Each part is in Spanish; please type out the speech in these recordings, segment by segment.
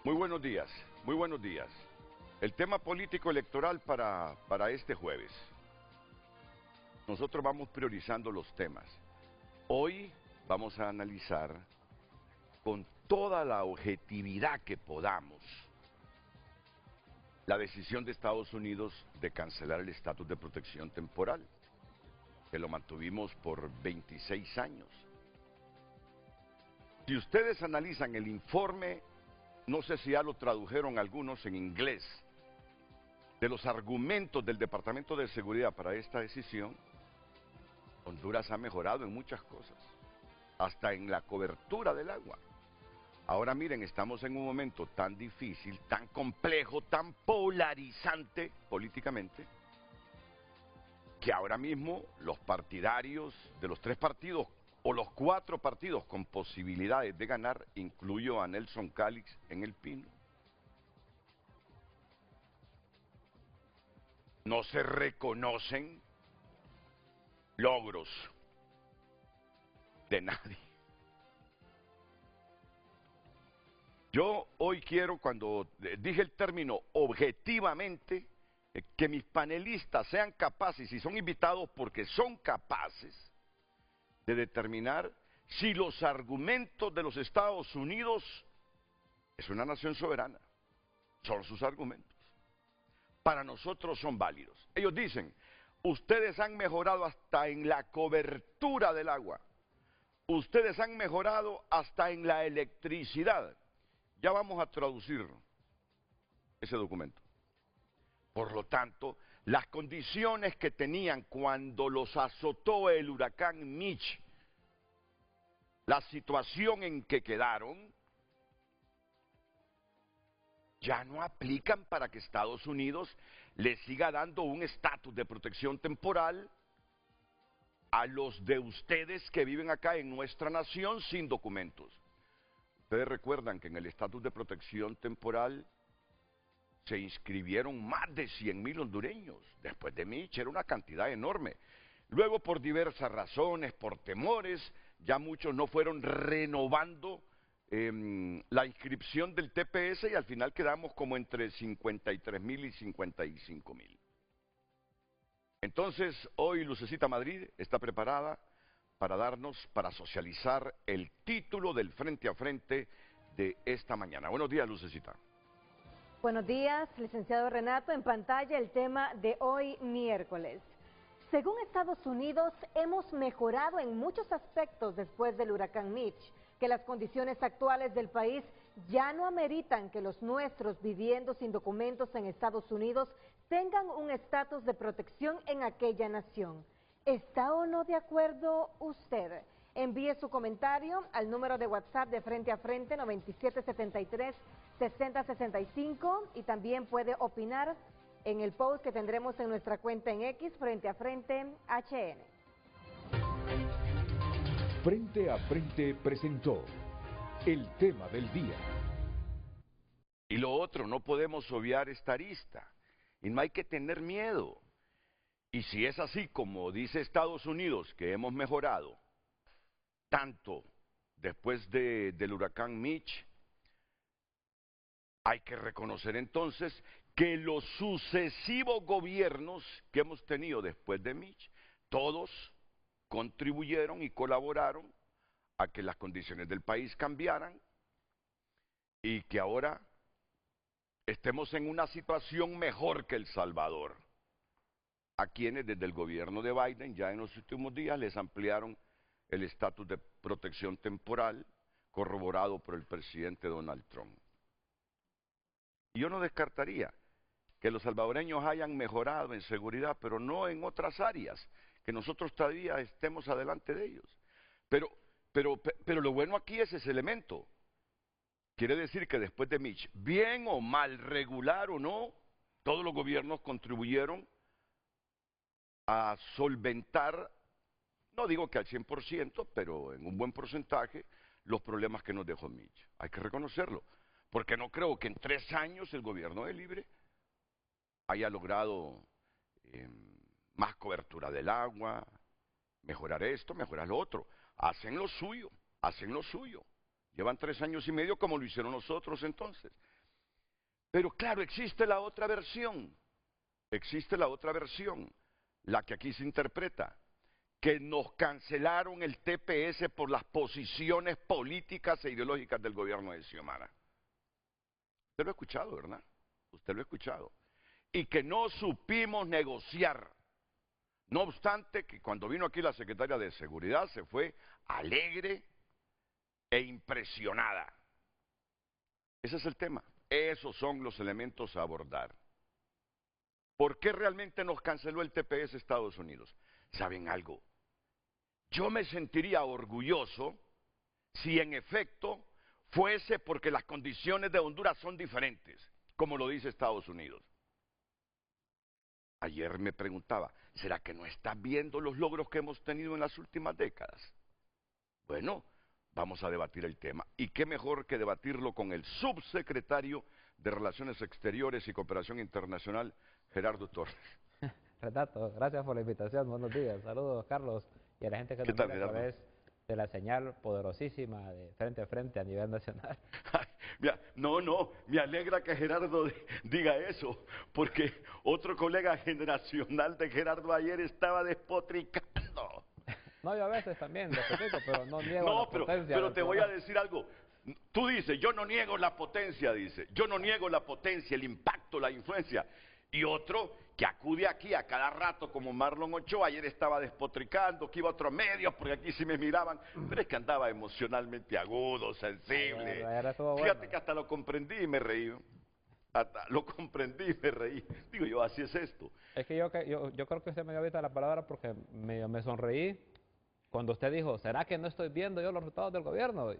Muy buenos días, muy buenos días. El tema político electoral para este jueves. Nosotros vamos priorizando los temas. Hoy vamos a analizar con toda la objetividad que podamos la decisión de Estados Unidos de cancelar el estatus de protección temporal, que lo mantuvimos por 26 años. Si ustedes analizan el informe, no sé si ya lo tradujeron algunos en inglés, de los argumentos del Departamento de Seguridad para esta decisión, Honduras ha mejorado en muchas cosas, hasta en la cobertura del agua. Ahora miren, estamos en un momento tan difícil, tan complejo, tan polarizante políticamente, que ahora mismo los partidarios de los 3 partidos o los 4 partidos con posibilidades de ganar, incluyo a Nelson Calix en El Pino, no se reconocen logros de nadie. Yo hoy quiero, cuando dije el término objetivamente, que mis panelistas sean capaces, y son invitados porque son capaces, de determinar si los argumentos de los Estados Unidos, es una nación soberana, son sus argumentos, para nosotros son válidos. Ellos dicen, ustedes han mejorado hasta en la cobertura del agua, ustedes han mejorado hasta en la electricidad. Ya vamos a traducir ese documento. Por lo tanto, las condiciones que tenían cuando los azotó el huracán Mitch, la situación en que quedaron, ya no aplican para que Estados Unidos le siga dando un estatus de protección temporal a los de ustedes que viven acá en nuestra nación sin documentos. Ustedes recuerdan que en el estatus de protección temporal se inscribieron más de 100,000 hondureños. Después de Mitch era una cantidad enorme. Luego, por diversas razones, por temores, ya muchos no fueron renovando la inscripción del TPS y al final quedamos como entre 53,000 y 55,000. Entonces, hoy Lucecita Madrid está preparada para socializar el título del Frente a Frente de esta mañana. Buenos días, Lucecita. Buenos días, licenciado Renato. En pantalla el tema de hoy miércoles. Según Estados Unidos, hemos mejorado en muchos aspectos después del huracán Mitch, que las condiciones actuales del país ya no ameritan que los nuestros viviendo sin documentos en Estados Unidos tengan un estatus de protección en aquella nación. ¿Está o no de acuerdo usted? Envíe su comentario al número de WhatsApp de Frente a Frente 9773-6065 y también puede opinar en el post que tendremos en nuestra cuenta en X, Frente a Frente HN. Frente a Frente presentó el tema del día. Y lo otro, no podemos obviar esta arista y no hay que tener miedo. Y si es así como dice Estados Unidos, que hemos mejorado tanto después del huracán Mitch, hay que reconocer entonces que los sucesivos gobiernos que hemos tenido después de Mitch, todos contribuyeron y colaboraron a que las condiciones del país cambiaran y que ahora estemos en una situación mejor que El Salvador, a quienes desde el gobierno de Biden ya en los últimos días les ampliaron el estatus de protección temporal corroborado por el presidente Donald Trump. Y yo no descartaría que los salvadoreños hayan mejorado en seguridad, pero no en otras áreas, que nosotros todavía estemos adelante de ellos. Pero lo bueno aquí es ese elemento. Quiere decir que después de Mitch, bien o mal, regular o no, todos los gobiernos contribuyeron a solventar, no digo que al 100%, pero en un buen porcentaje, los problemas que nos dejó Mitch. Hay que reconocerlo, porque no creo que en 3 años el gobierno de Libre haya logrado más cobertura del agua, mejorar esto, mejorar lo otro. Hacen lo suyo, hacen lo suyo. Llevan 3 años y medio como lo hicieron nosotros entonces. Pero claro, existe la otra versión. Existe la otra versión, la que aquí se interpreta, que nos cancelaron el TPS por las posiciones políticas e ideológicas del gobierno de Xiomara. Usted lo ha escuchado, ¿verdad? Usted lo ha escuchado. Y que no supimos negociar. No obstante, que cuando vino aquí la secretaria de Seguridad se fue alegre e impresionada. Ese es el tema. Esos son los elementos a abordar. ¿Por qué realmente nos canceló el TPS Estados Unidos? ¿Saben algo? Yo me sentiría orgulloso si en efecto fuese porque las condiciones de Honduras son diferentes, como lo dice Estados Unidos. Ayer me preguntaba, ¿será que no estás viendo los logros que hemos tenido en las últimas décadas? Bueno, vamos a debatir el tema. ¿Y qué mejor que debatirlo con el subsecretario de Relaciones Exteriores y Cooperación Internacional, Gerardo Torres? Renato, gracias por la invitación, buenos días. Saludos, Carlos, y a la gente que nos ¿Qué tal, mira a Gerardo? través de la señal poderosísima de Frente a Frente a nivel nacional. Ay, mira, no, me alegra que Gerardo diga eso, porque otro colega generacional de Gerardo ayer estaba despotricando. No, yo a veces también despotrico, pero no niego No, la potencia pero del te voy a programa. decir algo. Tú dices, yo no niego la potencia, dice. Yo no niego la potencia, el impacto, la influencia. Y otro que acude aquí a cada rato, como Marlon Ochoa, ayer estaba despotricando, que iba a otros medios, porque aquí sí me miraban. Pero es que andaba emocionalmente agudo, sensible. Ayer estuvo Fíjate bueno. que hasta lo comprendí y me reí. Hasta lo comprendí y me reí. Digo yo, así es esto. Es que yo creo que usted me dio ahorita la palabra porque me sonreí cuando usted dijo, ¿será que no estoy viendo yo los resultados del gobierno? Y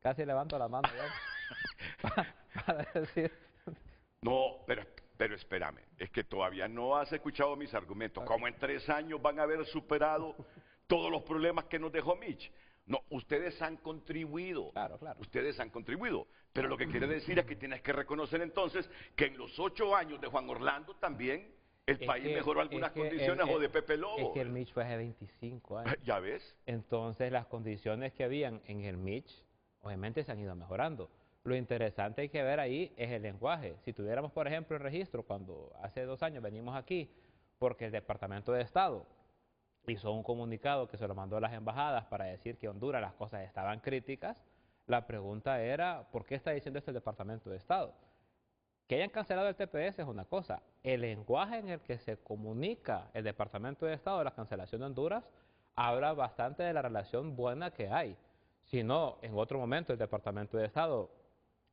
casi levanto la mano yo para decir... No, pero espérame, es que todavía no has escuchado mis argumentos. ¿Cómo en 3 años van a haber superado todos los problemas que nos dejó Mitch? No, ustedes han contribuido. Claro, claro. Ustedes han contribuido. Pero lo que quiere decir es que tienes que reconocer entonces que en los 8 años de Juan Orlando también el país mejoró algunas condiciones o de Pepe Lobo. Es que el Mitch fue hace 25 años. ¿Ya ves? Entonces las condiciones que habían en el Mitch, obviamente se han ido mejorando. Lo interesante hay que ver ahí es el lenguaje. Si tuviéramos, por ejemplo, el registro, cuando hace 2 años venimos aquí, porque el Departamento de Estado hizo un comunicado que se lo mandó a las embajadas para decir que en Honduras las cosas estaban críticas, la pregunta era, ¿por qué está diciendo esto el Departamento de Estado? Que hayan cancelado el TPS es una cosa. El lenguaje en el que se comunica el Departamento de Estado de la cancelación de Honduras habla bastante de la relación buena que hay. Si no, en otro momento el Departamento de Estado,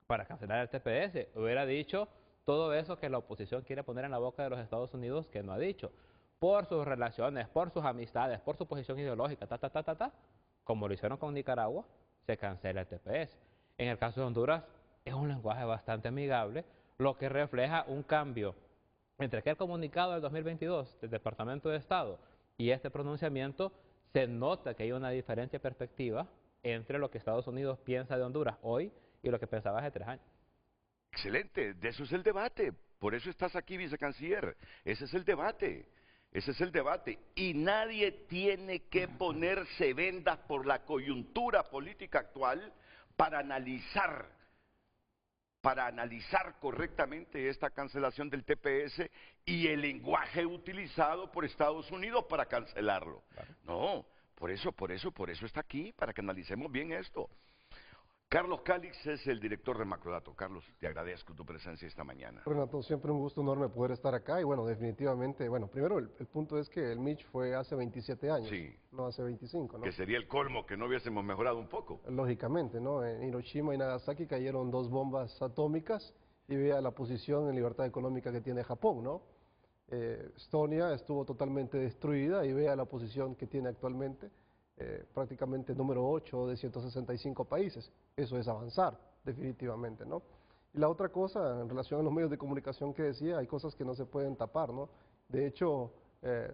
para cancelar el TPS, hubiera dicho todo eso que la oposición quiere poner en la boca de los Estados Unidos que no ha dicho. Por sus relaciones, por sus amistades, por su posición ideológica, como lo hicieron con Nicaragua, se cancela el TPS. En el caso de Honduras, es un lenguaje bastante amigable, lo que refleja un cambio entre aquel comunicado del 2022 del Departamento de Estado y este pronunciamiento. Se nota que hay una diferencia de perspectiva entre lo que Estados Unidos piensa de Honduras hoy y lo que pensaba hace 3 años. Excelente, de eso es el debate. Por eso estás aquí, vicecanciller. Ese es el debate. Ese es el debate. Y nadie tiene que ponerse vendas por la coyuntura política actual para analizar correctamente esta cancelación del TPS y el lenguaje utilizado por Estados Unidos para cancelarlo. Claro. No, por eso está aquí, para que analicemos bien esto. Carlos Cálix es el director de Macrodato. Carlos, te agradezco tu presencia esta mañana. Renato, siempre un gusto enorme poder estar acá y bueno, definitivamente, bueno, primero el punto es que el Mitch fue hace 27 años, Sí. no hace 25, ¿no? Que sería el colmo que no hubiésemos mejorado un poco. Lógicamente, ¿no? En Hiroshima y Nagasaki cayeron 2 bombas atómicas y vea la posición en libertad económica que tiene Japón, ¿no? Estonia estuvo totalmente destruida y vea la posición que tiene actualmente. Prácticamente número 8 de 165 países. Eso es avanzar, definitivamente, ¿no? Y la otra cosa, en relación a los medios de comunicación que decía, hay cosas que no se pueden tapar, ¿no? De hecho,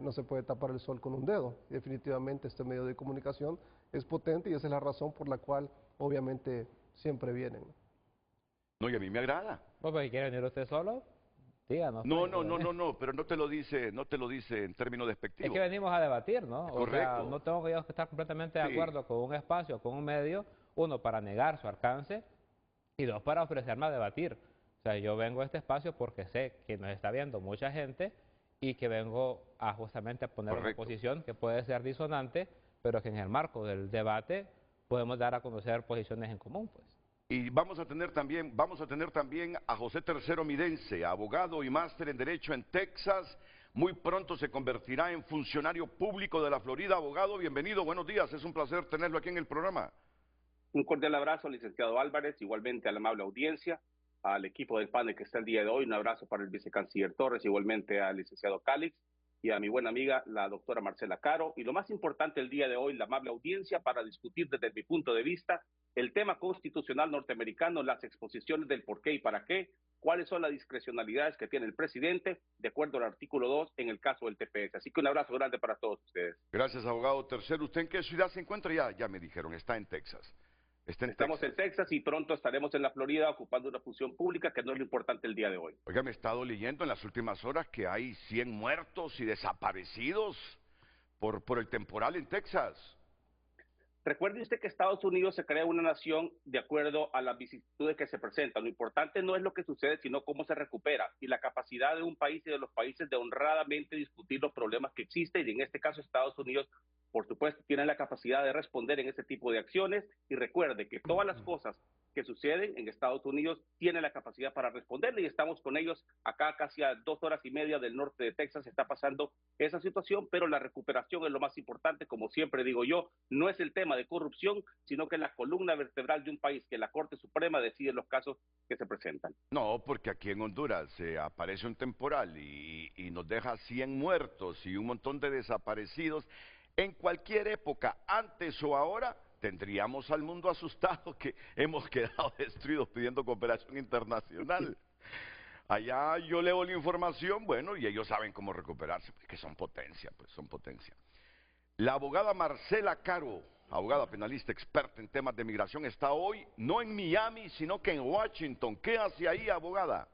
no se puede tapar el sol con un dedo. Y definitivamente este medio de comunicación es potente y esa es la razón por la cual, obviamente, siempre vienen. No, y a mí me agrada. Pues, si quiere venir usted solo, díganos. No, pues, pero no te lo dice en términos Es despectivos. que venimos a debatir, ¿no? O sea, Correcto. no tengo que yo estar completamente de Sí. acuerdo con un espacio, con un medio, uno, para negar su alcance, y 2, para ofrecerme a debatir. O sea, yo vengo a este espacio porque sé que nos está viendo mucha gente y que vengo a justamente a poner una posición que puede ser disonante, pero que en el marco del debate podemos dar a conocer posiciones en común, pues. Y vamos a tener también a José Tercero Midense, abogado y máster en Derecho en Texas. Muy pronto se convertirá en funcionario público de la Florida. Abogado, bienvenido, buenos días, es un placer tenerlo aquí en el programa. Un cordial abrazo, licenciado Álvarez, igualmente a la amable audiencia, al equipo del panel que está el día de hoy. Un abrazo para el vicecanciller Torres, igualmente al licenciado Calix y a mi buena amiga, la doctora Marcela Caro. Y lo más importante el día de hoy, la amable audiencia, para discutir desde mi punto de vista el tema constitucional norteamericano, las exposiciones del por qué y para qué, cuáles son las discrecionalidades que tiene el presidente, de acuerdo al artículo 2 en el caso del TPS. Así que un abrazo grande para todos ustedes. Gracias, abogado Tercero. ¿Usted en qué ciudad se encuentra? Ya me dijeron, está en Texas. Estamos en Texas y pronto estaremos en la Florida ocupando una función pública, que no es lo importante el día de hoy. Oiga, me he estado leyendo en las últimas horas que hay 100 muertos y desaparecidos por el temporal en Texas. Recuerde usted que Estados Unidos se crea una nación de acuerdo a las vicisitudes que se presentan. Lo importante no es lo que sucede, sino cómo se recupera y la capacidad de un país y de los países de honradamente discutir los problemas que existen. Y en este caso Estados Unidos, por supuesto, tiene la capacidad de responder en ese tipo de acciones. Y recuerde que todas las cosas que suceden en Estados Unidos tienen la capacidad para responderle y estamos con ellos acá casi a 2 horas y media del norte de Texas. Está pasando esa situación, pero la recuperación es lo más importante. Como siempre digo yo, no es el tema de corrupción, sino que es la columna vertebral de un país, que la Corte Suprema decide los casos que se presentan. No, porque aquí en Honduras aparece un temporal y nos deja 100 muertos y un montón de desaparecidos. En cualquier época, antes o ahora, tendríamos al mundo asustado que hemos quedado destruidos pidiendo cooperación internacional. Allá yo leo la información, bueno, y ellos saben cómo recuperarse, porque son potencia, pues son potencia. La abogada Marcela Caro, abogada penalista experta en temas de migración, está hoy no en Miami, sino que en Washington. ¿Qué hace ahí, abogada?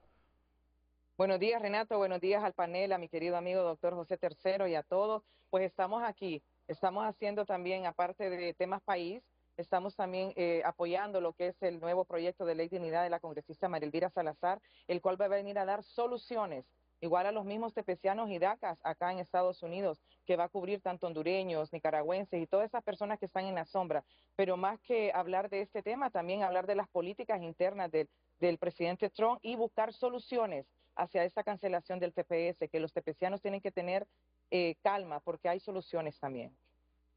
Buenos días, Renato. Buenos días al panel, a mi querido amigo doctor José Tercero y a todos. Pues estamos aquí. Estamos haciendo también, aparte de temas país, estamos también apoyando lo que es el nuevo proyecto de ley de dignidad de la congresista María Elvira Salazar, el cual va a venir a dar soluciones, igual a los mismos tepecianos y dacas acá en Estados Unidos, que va a cubrir tanto hondureños, nicaragüenses y todas esas personas que están en la sombra. Pero más que hablar de este tema, también hablar de las políticas internas del presidente Trump y buscar soluciones hacia esa cancelación del TPS, que los tepecianos tienen que tener calma, porque hay soluciones también.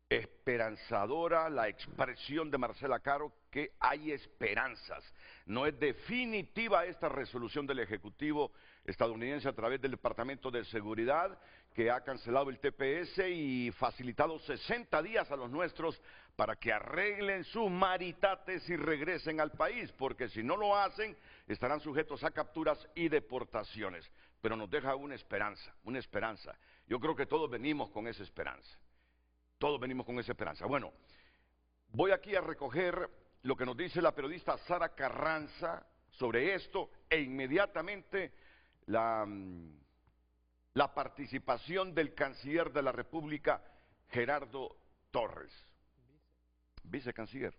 Esperanzadora la expresión de Marcela Caro, que hay esperanzas. No es definitiva esta resolución del Ejecutivo estadounidense a través del Departamento de Seguridad, que ha cancelado el TPS y facilitado 60 días a los nuestros para que arreglen sus maritates y regresen al país, porque si no lo hacen, estarán sujetos a capturas y deportaciones. Pero nos deja una esperanza, una esperanza. Yo creo que todos venimos con esa esperanza. Todos venimos con esa esperanza. Bueno, voy aquí a recoger lo que nos dice la periodista Sara Carranza sobre esto e inmediatamente la participación del canciller de la República, Gerardo Torres. Vicecanciller.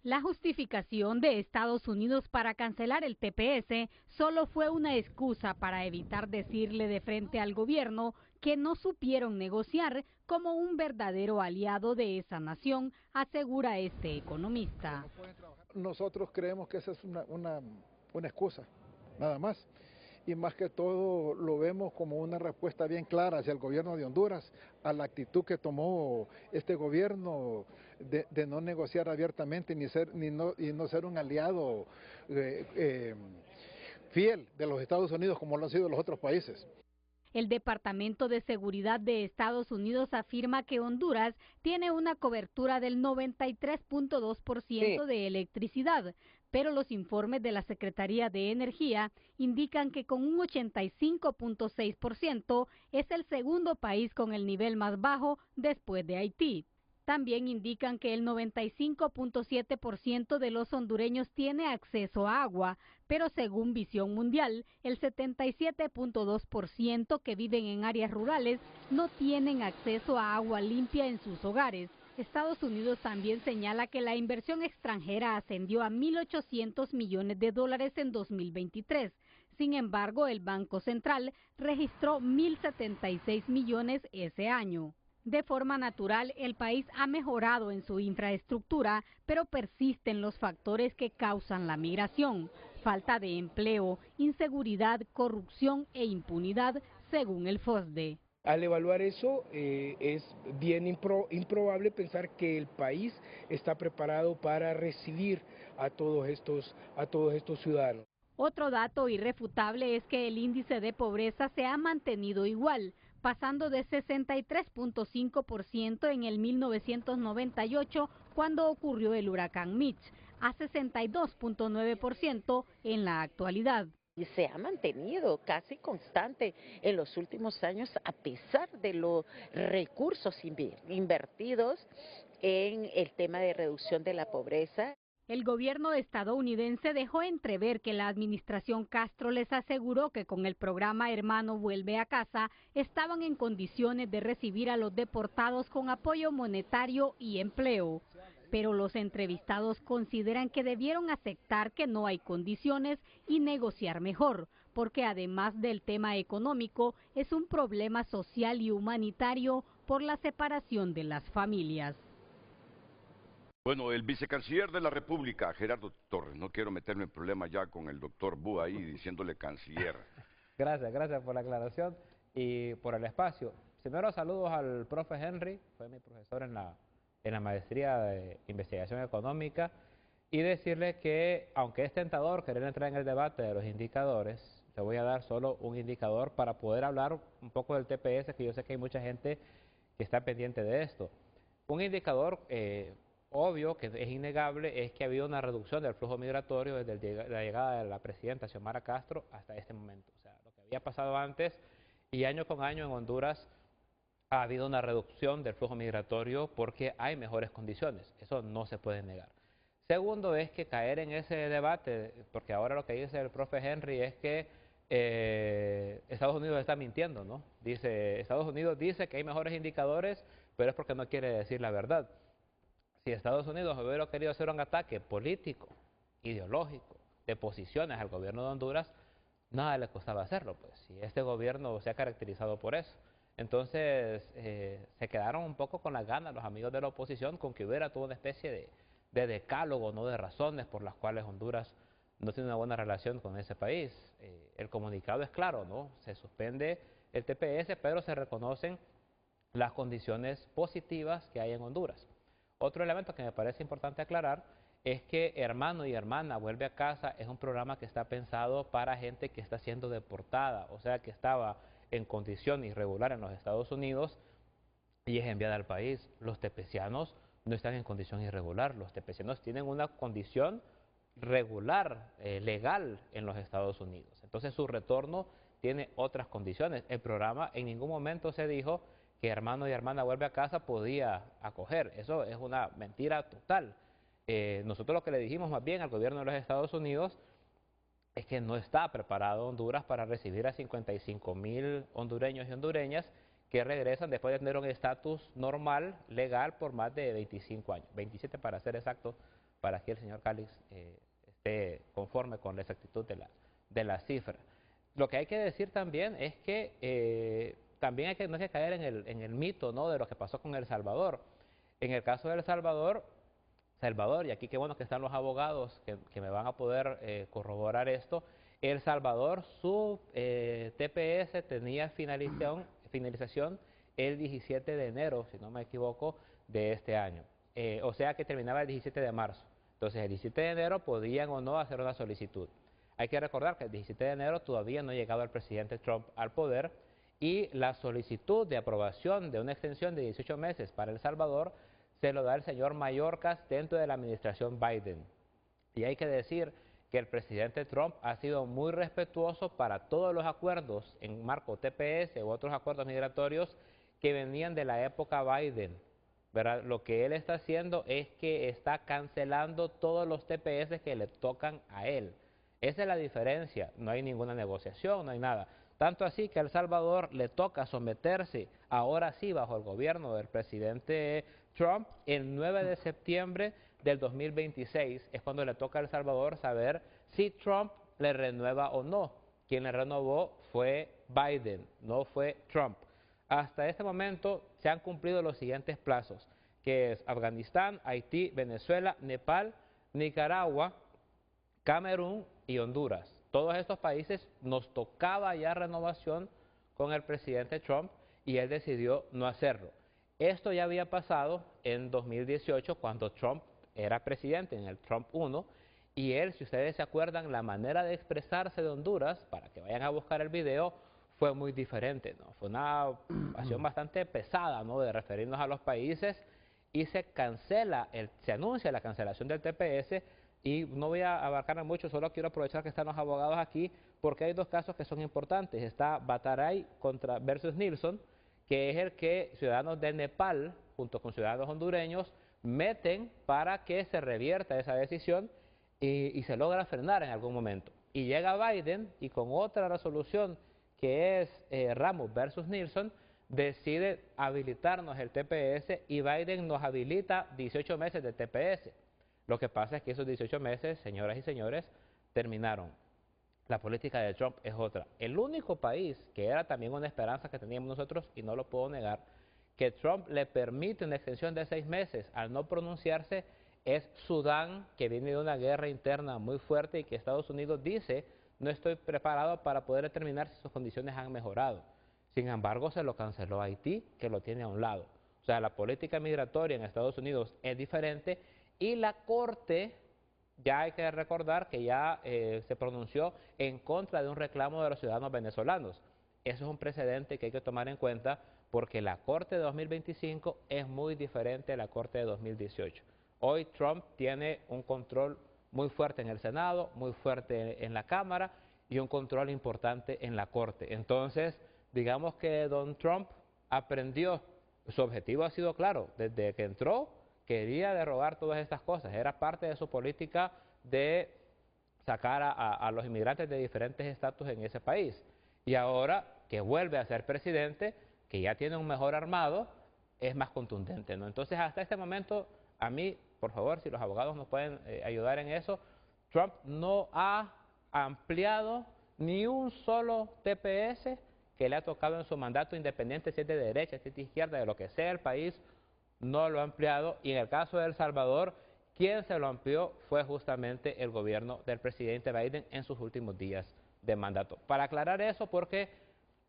La justificación de Estados Unidos para cancelar el TPS solo fue una excusa para evitar decirle de frente al gobierno que no supieron negociar como un verdadero aliado de esa nación, asegura este economista. Nosotros creemos que esa es una excusa, nada más. Y más que todo lo vemos como una respuesta bien clara hacia el gobierno de Honduras, a la actitud que tomó este gobierno de no negociar abiertamente y no ser un aliado fiel de los Estados Unidos como lo han sido los otros países. El Departamento de Seguridad de Estados Unidos afirma que Honduras tiene una cobertura del 93.2% de electricidad, pero los informes de la Secretaría de Energía indican que con un 85.6% es el segundo país con el nivel más bajo después de Haití. También indican que el 95.7% de los hondureños tiene acceso a agua, pero según Visión Mundial, el 77.2% que viven en áreas rurales no tienen acceso a agua limpia en sus hogares. Estados Unidos también señala que la inversión extranjera ascendió a 1.800 millones de dólares en 2023. Sin embargo, el Banco Central registró 1.076 millones ese año. De forma natural, el país ha mejorado en su infraestructura, pero persisten los factores que causan la migración: falta de empleo, inseguridad, corrupción e impunidad, según el FOSDE. Al evaluar eso, es bien improbable pensar que el país está preparado para recibir a todos estos ciudadanos. Otro dato irrefutable es que el índice de pobreza se ha mantenido igual, pasando de 63.5% en el 1998, cuando ocurrió el huracán Mitch, a 62.9% en la actualidad. Y se ha mantenido casi constante en los últimos años a pesar de los recursos invertidos en el tema de reducción de la pobreza. El gobierno estadounidense dejó entrever que la administración Castro les aseguró que con el programa Hermano Vuelve a Casa estaban en condiciones de recibir a los deportados con apoyo monetario y empleo. Pero los entrevistados consideran que debieron aceptar que no hay condiciones y negociar mejor, porque además del tema económico, es un problema social y humanitario por la separación de las familias. Bueno, el vicecanciller de la República, Gerardo Torres, no quiero meterme en problemas ya con el doctor Bú ahí diciéndole canciller. Gracias por la aclaración y por el espacio. Primero, saludos al profe Henry, fue mi profesor en la maestría de investigación económica, y decirle que aunque es tentador querer entrar en el debate de los indicadores, te voy a dar solo un indicador para poder hablar un poco del TPS, que yo sé que hay mucha gente que está pendiente de esto. Un indicador obvio, que es innegable, es que ha habido una reducción del flujo migratorio desde la llegada de la presidenta Xiomara Castro hasta este momento. O sea, lo que había pasado antes y año con año en Honduras ha habido una reducción del flujo migratorio porque hay mejores condiciones. Eso no se puede negar. Segundo es que caer en ese debate, porque ahora lo que dice el profe Henry es que Estados Unidos está mintiendo, ¿no? Estados Unidos dice que hay mejores indicadores, pero es porque no quiere decir la verdad. Si Estados Unidos hubiera querido hacer un ataque político, ideológico, de posiciones al gobierno de Honduras, nada le costaba hacerlo, pues, si este gobierno se ha caracterizado por eso. Entonces, se quedaron un poco con las ganas los amigos de la oposición con que hubiera toda una especie de decálogo, no de razones por las cuales Honduras no tiene una buena relación con ese país. El comunicado es claro, ¿no? Se suspende el TPS, pero se reconocen las condiciones positivas que hay en Honduras. Otro elemento que me parece importante aclarar es que Hermano y Hermana Vuelve a Casa es un programa que está pensado para gente que está siendo deportada, o sea, que estaba en condición irregular en los Estados Unidos y es enviada al país. Los tepecianos no están en condición irregular, los tepecianos tienen una condición regular, legal en los Estados Unidos. Entonces su retorno tiene otras condiciones. El programa en ningún momento se dijo que Hermano y Hermana Vuelve a Casa podía acoger. Eso es una mentira total. Nosotros lo que le dijimos más bien al gobierno de los Estados Unidos es que no está preparado Honduras para recibir a 55,000 hondureños y hondureñas que regresan después de tener un estatus normal, legal, por más de 25 años. 27 para ser exacto, para que el señor Calix esté conforme con la exactitud de la cifra. Lo que hay que decir también es que también no hay que caer en el mito, ¿no?, de lo que pasó con El Salvador. En el caso de El Salvador, y aquí qué bueno que están los abogados que me van a poder corroborar esto, El Salvador, su TPS tenía finalización el 17 de enero, si no me equivoco, de este año. O sea que terminaba el 17 de marzo. Entonces el 17 de enero podían o no hacer una solicitud. Hay que recordar que el 17 de enero todavía no ha llegado el presidente Trump al poder y la solicitud de aprobación de una extensión de 18 meses para El Salvador se lo da el señor Mayorkas dentro de la administración Biden. Y hay que decir que el presidente Trump ha sido muy respetuoso para todos los acuerdos en marco TPS u otros acuerdos migratorios que venían de la época Biden, ¿verdad? Lo que él está haciendo es que está cancelando todos los TPS que le tocan a él. Esa es la diferencia, no hay ninguna negociación, no hay nada. Tanto así que a El Salvador le toca someterse, ahora sí, bajo el gobierno del presidente Trump, el 9 de septiembre del 2026 es cuando le toca a El Salvador saber si Trump le renueva o no. Quien le renovó fue Biden, no fue Trump. Hasta este momento se han cumplido los siguientes plazos, que es Afganistán, Haití, Venezuela, Nepal, Nicaragua, Camerún y Honduras. Todos estos países nos tocaba ya renovación con el presidente Trump y él decidió no hacerlo. Esto ya había pasado en 2018 cuando Trump era presidente, en el Trump 1, y él, si ustedes se acuerdan, la manera de expresarse de Honduras, para que vayan a buscar el video, fue muy diferente, ¿no? Fue una acción bastante pesada, ¿no?, de referirnos a los países, y se anuncia la cancelación del TPS. Y no voy a abarcar mucho, solo quiero aprovechar que están los abogados aquí, porque hay dos casos que son importantes. Está Bataray versus Nilsson, que es el que ciudadanos de Nepal, junto con ciudadanos hondureños, meten para que se revierta esa decisión y se logra frenar en algún momento. Y llega Biden y con otra resolución que es Ramos versus Nilsson, decide habilitarnos el TPS y Biden nos habilita 18 meses de TPS. Lo que pasa es que esos 18 meses, señoras y señores, terminaron. La política de Trump es otra. El único país, que era también una esperanza que teníamos nosotros, y no lo puedo negar, que Trump le permite una extensión de 6 meses al no pronunciarse, es Sudán, que viene de una guerra interna muy fuerte y que Estados Unidos dice, no estoy preparado para poder determinar si sus condiciones han mejorado. Sin embargo, se lo canceló a Haití, que lo tiene a un lado. O sea, la política migratoria en Estados Unidos es diferente. Y la Corte, ya hay que recordar que ya se pronunció en contra de un reclamo de los ciudadanos venezolanos. Eso es un precedente que hay que tomar en cuenta porque la Corte de 2025 es muy diferente a la Corte de 2018. Hoy Trump tiene un control muy fuerte en el Senado, muy fuerte en la Cámara y un control importante en la Corte. Entonces, digamos que don Trump aprendió, su objetivo ha sido claro, desde que entró, quería derogar todas estas cosas, era parte de su política de sacar a los inmigrantes de diferentes estatus en ese país. Y ahora que vuelve a ser presidente, que ya tiene un mejor armado, es más contundente, ¿no? Entonces, hasta este momento, a mí, por favor, si los abogados nos pueden ayudar en eso, Trump no ha ampliado ni un solo TPS que le ha tocado en su mandato, independiente si es de derecha, si es de izquierda, de lo que sea el país, no lo ha ampliado, y en el caso de El Salvador, quien se lo amplió fue justamente el gobierno del presidente Biden en sus últimos días de mandato. Para aclarar eso, porque,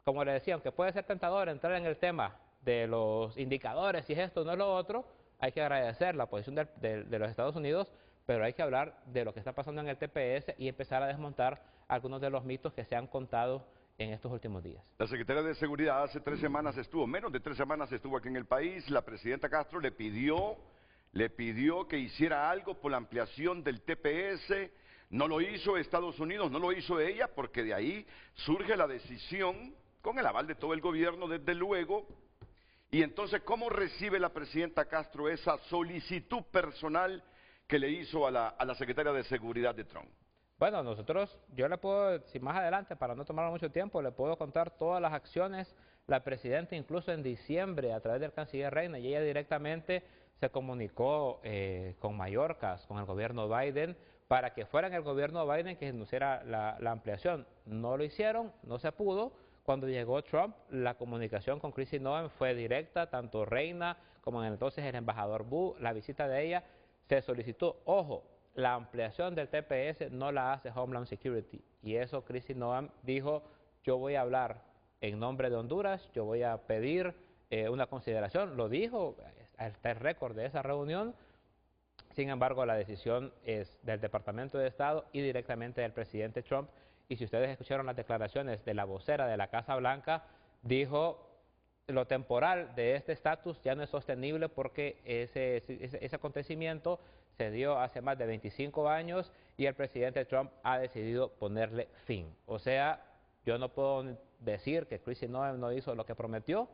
como le decía, aunque puede ser tentador entrar en el tema de los indicadores, si es esto o no es lo otro, hay que agradecer la posición de los Estados Unidos, pero hay que hablar de lo que está pasando en el TPS y empezar a desmontar algunos de los mitos que se han contado en estos últimos días. La secretaria de Seguridad hace 3 semanas estuvo, menos de 3 semanas estuvo aquí en el país. La presidenta Castro le pidió que hiciera algo por la ampliación del TPS. No lo hizo Estados Unidos, no lo hizo ella, porque de ahí surge la decisión, con el aval de todo el gobierno, desde luego. Y entonces, ¿cómo recibe la presidenta Castro esa solicitud personal que le hizo a la secretaria de Seguridad de Trump? Bueno, yo le puedo, si más adelante, para no tomar mucho tiempo, le puedo contar todas las acciones. La presidenta, incluso en diciembre, a través del canciller Reina, y ella directamente se comunicó con Mallorca, con el gobierno Biden, para que fuera en el gobierno Biden que se anunciara la ampliación. No lo hicieron, no se pudo. Cuando llegó Trump, la comunicación con Kristi Noem fue directa, tanto Reina como entonces el embajador Wu, la visita de ella, se solicitó, ojo, la ampliación del TPS no la hace Homeland Security. Y eso Kristi Noem dijo, yo voy a hablar en nombre de Honduras, yo voy a pedir una consideración. Lo dijo, está el récord de esa reunión. Sin embargo, la decisión es del Departamento de Estado y directamente del presidente Trump. Y si ustedes escucharon las declaraciones de la vocera de la Casa Blanca, dijo, lo temporal de este estatus ya no es sostenible porque ese acontecimiento se dio hace más de 25 años y el presidente Trump ha decidido ponerle fin. O sea, yo no puedo decir que Kristi Noem no hizo lo que prometió,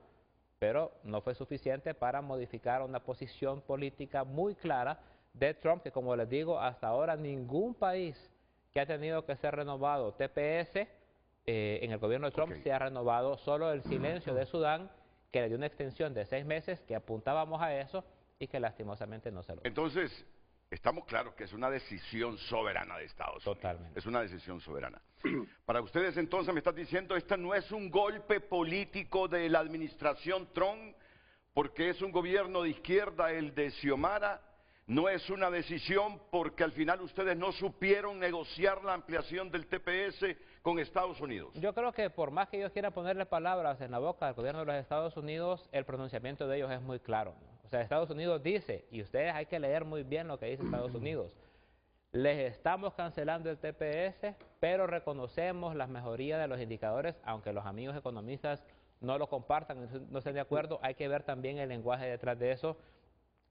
pero no fue suficiente para modificar una posición política muy clara de Trump, que como les digo, hasta ahora ningún país que ha tenido que ser renovado TPS en el gobierno de Trump se ha renovado solo el silencio de Sudán, que le dio una extensión de 6 meses, que apuntábamos a eso y que lastimosamente no se logró. Entonces, estamos claros que es una decisión soberana de Estados Unidos. Totalmente. Es una decisión soberana. Para ustedes entonces me estás diciendo, esta no es un golpe político de la administración Trump, porque es un gobierno de izquierda el de Xiomara, no es una decisión porque al final ustedes no supieron negociar la ampliación del TPS con Estados Unidos. Yo creo que por más que ellos quieran ponerle palabras en la boca al gobierno de los Estados Unidos, el pronunciamiento de ellos es muy claro, ¿no? O sea, Estados Unidos dice, y ustedes hay que leer muy bien lo que dice Estados Unidos, les estamos cancelando el TPS, pero reconocemos las mejorías de los indicadores, aunque los amigos economistas no lo compartan, no estén de acuerdo, hay que ver también el lenguaje detrás de eso.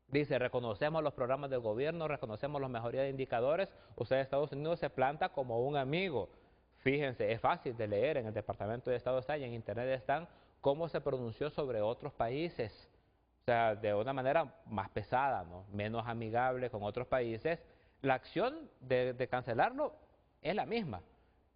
Dice, reconocemos los programas del gobierno, reconocemos las mejorías de indicadores, o sea, Estados Unidos se planta como un amigo. Fíjense, es fácil de leer, en el Departamento de Estado está y en Internet están, cómo se pronunció sobre otros países, o sea, de una manera más pesada, ¿no? Menos amigable con otros países. La acción de cancelarlo es la misma.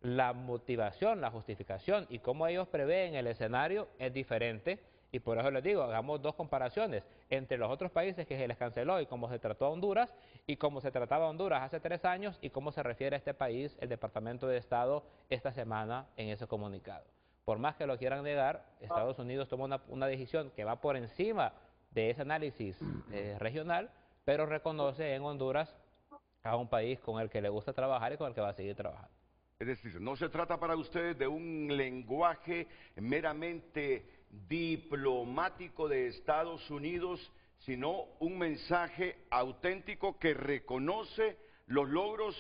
La motivación, la justificación y cómo ellos prevén el escenario es diferente. Y por eso les digo, hagamos dos comparaciones entre los otros países que se les canceló y cómo se trató a Honduras y cómo se trataba a Honduras hace 3 años y cómo se refiere a este país el Departamento de Estado esta semana en ese comunicado. Por más que lo quieran negar, Estados Unidos toma una decisión que va por encima de ese análisis regional, pero reconoce en Honduras a un país con el que le gusta trabajar y con el que va a seguir trabajando. Es decir, no se trata para ustedes de un lenguaje meramente diplomático de Estados Unidos, sino un mensaje auténtico que reconoce los logros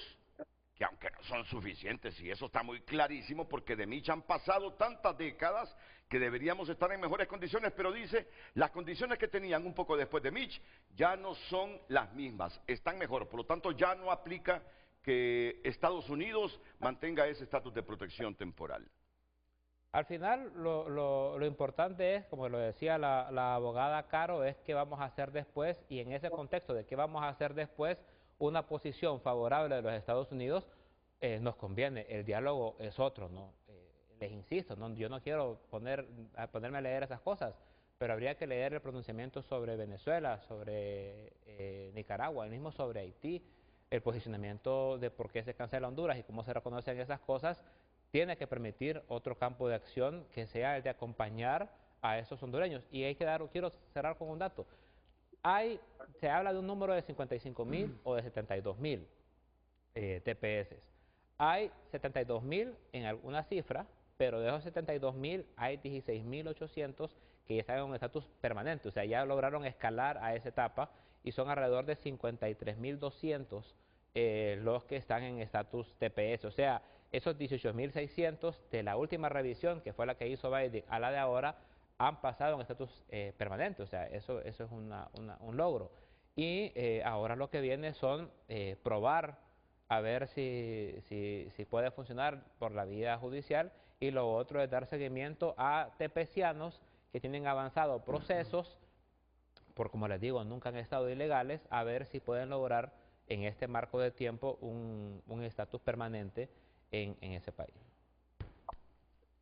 que aunque no son suficientes, y eso está muy clarísimo, porque de Mitch han pasado tantas décadas que deberíamos estar en mejores condiciones, pero dice, las condiciones que tenían un poco después de Mitch ya no son las mismas, están mejor, por lo tanto ya no aplica que Estados Unidos mantenga ese estatus de protección temporal. Al final, lo importante es, como lo decía la abogada Caro, es qué vamos a hacer después, y en ese contexto de qué vamos a hacer después, una posición favorable de los Estados Unidos nos conviene. El diálogo es otro, ¿no? Les insisto, ¿no? Yo no quiero ponerme a leer esas cosas, pero habría que leer el pronunciamiento sobre Venezuela, sobre Nicaragua, el mismo sobre Haití, el posicionamiento de por qué se cancela Honduras y cómo se reconocen esas cosas. Tiene que permitir otro campo de acción que sea el de acompañar a esos hondureños. Y quiero cerrar con un dato. Se habla de un número de 55.000 o de 72.000 TPS. Hay 72.000 en alguna cifra, pero de esos 72.000 hay 16.800 que ya están en un estatus permanente, o sea, ya lograron escalar a esa etapa y son alrededor de 53.200 los que están en estatus TPS, o sea, esos 18.600 de la última revisión, que fue la que hizo Biden, a la de ahora, han pasado en estatus permanente, o sea, eso es un logro. Y ahora lo que viene son probar a ver si puede funcionar por la vía judicial, y lo otro es dar seguimiento a tepecianos que tienen avanzado procesos, por como les digo, nunca han estado ilegales, a ver si pueden lograr en este marco de tiempo un estatus permanente en ese país.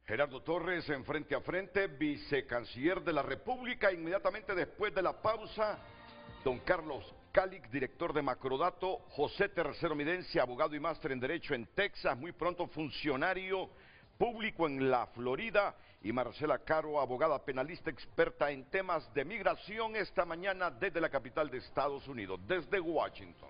Gerardo Torres en Frente a Frente, vicecanciller de la República. Inmediatamente después de la pausa, don Carlos Calix, director de Macrodato, José Tercero Midencia, abogado y máster en Derecho en Texas, muy pronto funcionario público en la Florida, y Marcela Caro, abogada penalista experta en temas de migración, esta mañana desde la capital de Estados Unidos, desde Washington.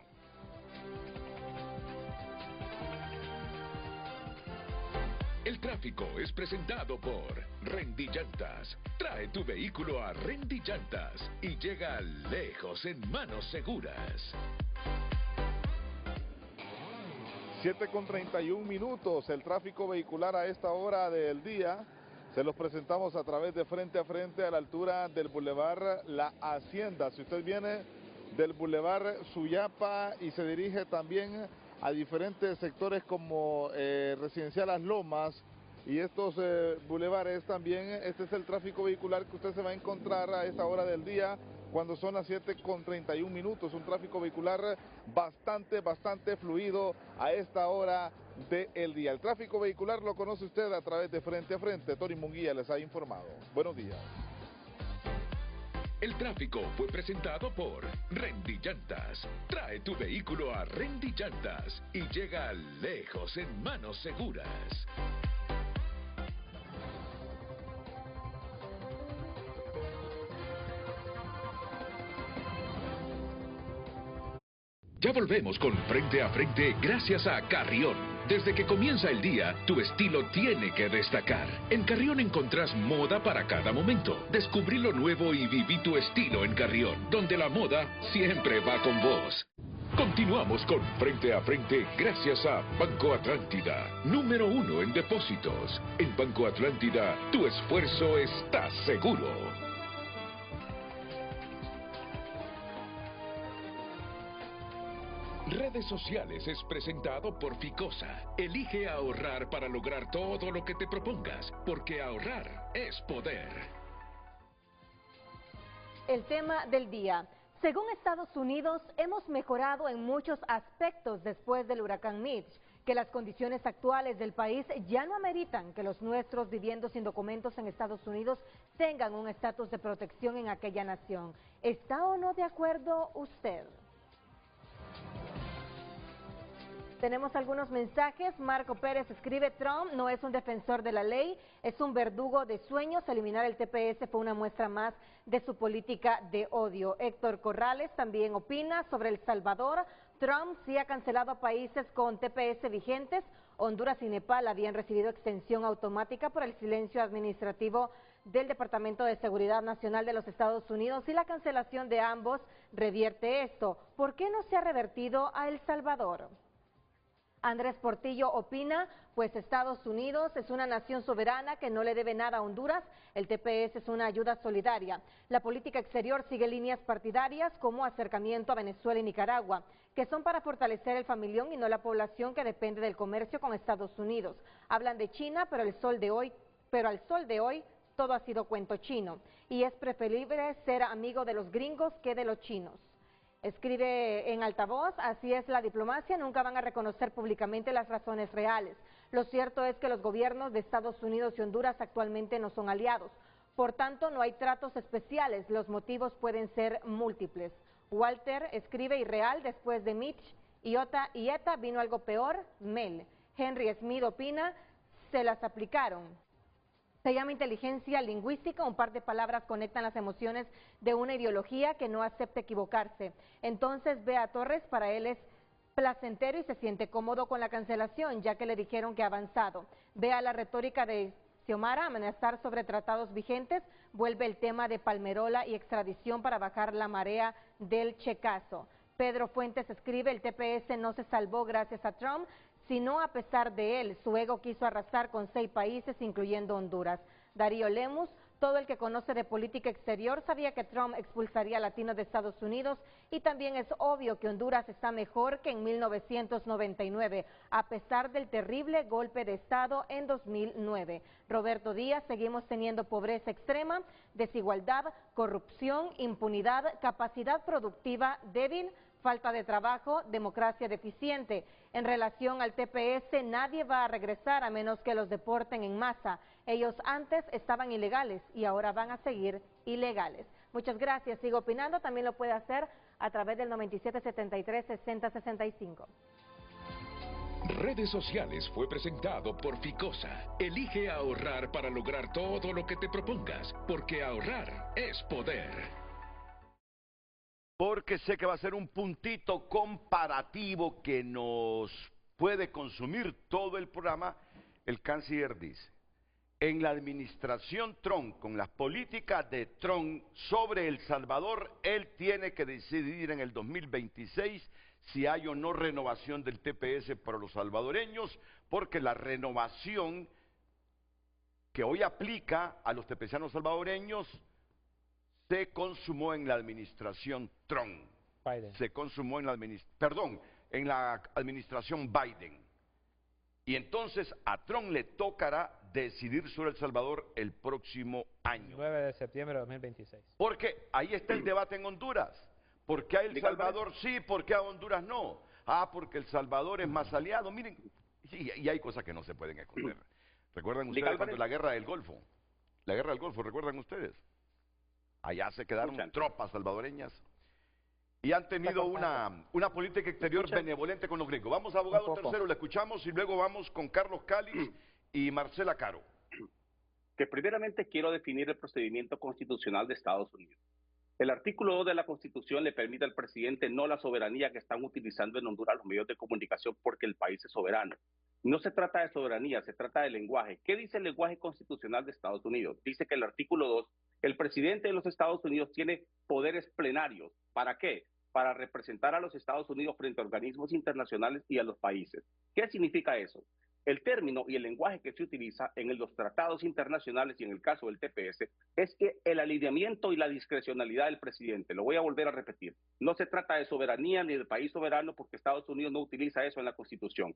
El tráfico es presentado por Rendy Llantas. Trae tu vehículo a Rendy Llantas y llega lejos en manos seguras. 7:31, el tráfico vehicular a esta hora del día. Se los presentamos a través de Frente a Frente a la altura del Boulevard La Hacienda. Si usted viene del Boulevard Suyapa y se dirige también a diferentes sectores como Residencial Las Lomas y estos bulevares también, este es el tráfico vehicular que usted se va a encontrar a esta hora del día cuando son las 7:31. Un tráfico vehicular bastante fluido a esta hora del día. El tráfico vehicular lo conoce usted a través de Frente a Frente. Tony Munguía les ha informado. Buenos días. El tráfico fue presentado por Rendillantas. Trae tu vehículo a Rendillantas y llega lejos en manos seguras. Ya volvemos con Frente a Frente gracias a Carrión. Desde que comienza el día, tu estilo tiene que destacar. En Carrión encontrás moda para cada momento. Descubrí lo nuevo y viví tu estilo en Carrión, donde la moda siempre va con vos. Continuamos con Frente a Frente gracias a Banco Atlántida, número 1 en depósitos. En Banco Atlántida, tu esfuerzo está seguro. Redes Sociales es presentado por Ficosa. Elige ahorrar para lograr todo lo que te propongas, porque ahorrar es poder. El tema del día. Según Estados Unidos, hemos mejorado en muchos aspectos después del huracán Mitch, que las condiciones actuales del país ya no ameritan que los nuestros viviendo sin documentos en Estados Unidos tengan un estatus de protección en aquella nación. ¿Está o no de acuerdo usted? Tenemos algunos mensajes. Marco Pérez escribe: Trump no es un defensor de la ley, es un verdugo de sueños. Eliminar el TPS fue una muestra más de su política de odio. Héctor Corrales también opina sobre El Salvador. Trump sí ha cancelado a países con TPS vigentes. Honduras y Nepal habían recibido extensión automática por el silencio administrativo del Departamento de Seguridad Nacional de los Estados Unidos, y la cancelación de ambos revierte esto. ¿Por qué no se ha revertido a El Salvador? Andrés Portillo opina: pues Estados Unidos es una nación soberana que no le debe nada a Honduras, el TPS es una ayuda solidaria. La política exterior sigue líneas partidarias como acercamiento a Venezuela y Nicaragua, que son para fortalecer el familión y no la población que depende del comercio con Estados Unidos. Hablan de China, pero al sol de hoy todo ha sido cuento chino, y es preferible ser amigo de los gringos que de los chinos. Escribe en altavoz: así es la diplomacia, nunca van a reconocer públicamente las razones reales. Lo cierto es que los gobiernos de Estados Unidos y Honduras actualmente no son aliados. Por tanto, no hay tratos especiales, los motivos pueden ser múltiples. Walter escribe: irreal, después de Mitch y ETA vino algo peor, Mel. Henry Smith opina: se las aplicaron. Se llama inteligencia lingüística, un par de palabras conectan las emociones de una ideología que no acepta equivocarse. Entonces Bea Torres, para él es placentero y se siente cómodo con la cancelación, ya que le dijeron que ha avanzado. Vea la retórica de Xiomara: amenazar sobre tratados vigentes, vuelve el tema de Palmerola y extradición para bajar la marea del checazo. Pedro Fuentes escribe: el TPS no se salvó gracias a Trump, sino a pesar de él. Su ego quiso arrasar con 6 países, incluyendo Honduras. Darío Lemus: todo el que conoce de política exterior sabía que Trump expulsaría a latinos de Estados Unidos, y también es obvio que Honduras está mejor que en 1999, a pesar del terrible golpe de Estado en 2009. Roberto Díaz: seguimos teniendo pobreza extrema, desigualdad, corrupción, impunidad, capacidad productiva débil, falta de trabajo, democracia deficiente. En relación al TPS, nadie va a regresar a menos que los deporten en masa. Ellos antes estaban ilegales y ahora van a seguir ilegales. Muchas gracias. Sigo opinando. También lo puede hacer a través del 9773-6065. Redes Sociales fue presentado por Ficosa. Elige ahorrar para lograr todo lo que te propongas, porque ahorrar es poder. Porque sé que va a ser un puntito comparativo que nos puede consumir todo el programa. El canciller dice: en la administración Trump, con las políticas de Trump sobre El Salvador, él tiene que decidir en el 2026 si hay o no renovación del TPS para los salvadoreños, porque la renovación que hoy aplica a los TPSanos salvadoreños se consumó en la administración Trump. Biden. Se consumó en la administración Biden. Y entonces a Trump le tocará decidir sobre El Salvador el próximo año. 9 de septiembre de 2026. Porque ahí está el debate en Honduras. ¿Por qué a El Salvador sí, por qué a Honduras no? Ah, porque El Salvador es más aliado. Miren, y hay cosas que no se pueden esconder. ¿Recuerdan ustedes cuando la guerra del Golfo? La guerra del Golfo, ¿recuerdan ustedes? Allá se quedaron tropas salvadoreñas y han tenido una política exterior benevolente con los gringos. Vamos a abogado tercero, le escuchamos y luego vamos con Carlos Cáliz y Marcela Caro. Que primeramente quiero definir el procedimiento constitucional de Estados Unidos. El artículo 2 de la Constitución le permite al presidente no la soberanía que están utilizando en Honduras los medios de comunicación porque el país es soberano. No se trata de soberanía, se trata de lenguaje. ¿Qué dice el lenguaje constitucional de Estados Unidos? Dice que el artículo 2, el presidente de los Estados Unidos tiene poderes plenarios. ¿Para qué? Para representar a los Estados Unidos frente a organismos internacionales y a los países. ¿Qué significa eso? El término y el lenguaje que se utiliza en los tratados internacionales y en el caso del TPS es que el alineamiento y la discrecionalidad del presidente, lo voy a volver a repetir, no se trata de soberanía ni de país soberano porque Estados Unidos no utiliza eso en la Constitución.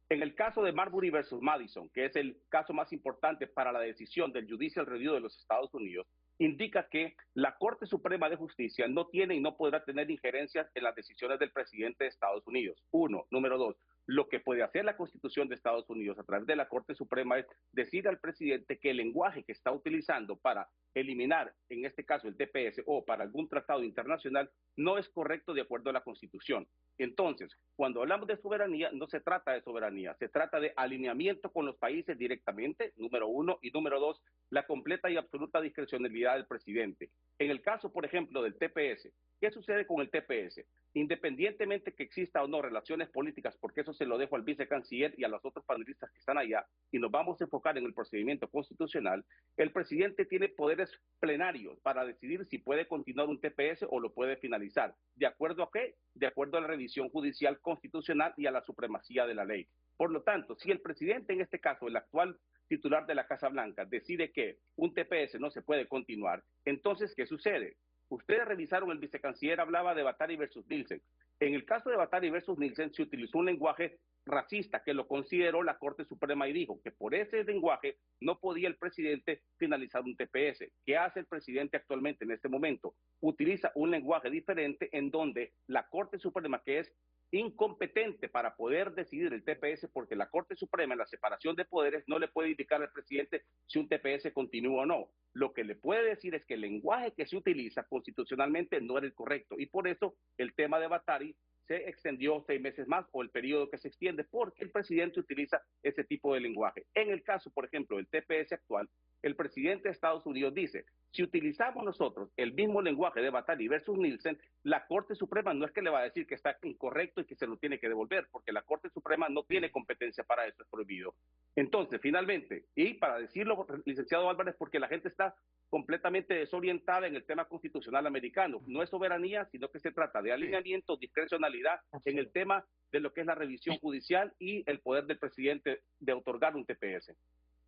En el caso de Marbury versus Madison, que es el caso más importante para la decisión del Judicial Review de los Estados Unidos, indica que la Corte Suprema de Justicia no tiene y no podrá tener injerencias en las decisiones del presidente de Estados Unidos. Uno. Número dos, lo que puede hacer la Constitución de Estados Unidos a través de la Corte Suprema es decir al presidente que el lenguaje que está utilizando para eliminar, en este caso el TPS o para algún tratado internacional, no es correcto de acuerdo a la Constitución. Entonces, cuando hablamos de soberanía, no se trata de soberanía, se trata de alineamiento con los países directamente, número uno, y número dos, la completa y absoluta discrecionalidad del presidente. En el caso, por ejemplo, del TPS, ¿qué sucede con el TPS? Independientemente que exista o no relaciones políticas, porque eso se lo dejo al vicecanciller y a los otros panelistas que están allá, y nos vamos a enfocar en el procedimiento constitucional, el presidente tiene poderes plenarios para decidir si puede continuar un TPS o lo puede finalizar. ¿De acuerdo a qué? De acuerdo a la revisión judicial constitucional y a la supremacía de la ley. Por lo tanto, si el presidente, en este caso, el actual titular de la Casa Blanca, decide que un TPS no se puede continuar, entonces, ¿qué sucede? Ustedes revisaron, el vicecanciller hablaba de Batari versus Nielsen. En el caso de Batari versus Nielsen se utilizó un lenguaje racista que lo consideró la Corte Suprema y dijo que por ese lenguaje no podía el presidente finalizar un TPS. ¿Qué hace el presidente actualmente en este momento? Utiliza un lenguaje diferente en donde la Corte Suprema, que es incompetente para poder decidir el TPS, porque la Corte Suprema en la separación de poderes no le puede indicar al presidente si un TPS continúa o no. Lo que le puede decir es que el lenguaje que se utiliza constitucionalmente no era el correcto y por eso el tema de Batari se extendió 6 meses más o el periodo que se extiende porque el presidente utiliza ese tipo de lenguaje. En el caso, por ejemplo, del TPS actual, el presidente de Estados Unidos dice, si utilizamos nosotros el mismo lenguaje de Batari versus Nielsen, la Corte Suprema no es que le va a decir que está incorrecto y que se lo tiene que devolver, porque la Corte Suprema no tiene competencia para eso, es prohibido. Entonces, finalmente, y para decirlo, licenciado Álvarez, porque la gente está completamente desorientada en el tema constitucional americano. No es soberanía, sino que se trata de alineamiento, discrecionalidad en el tema de lo que es la revisión judicial y el poder del presidente de otorgar un TPS.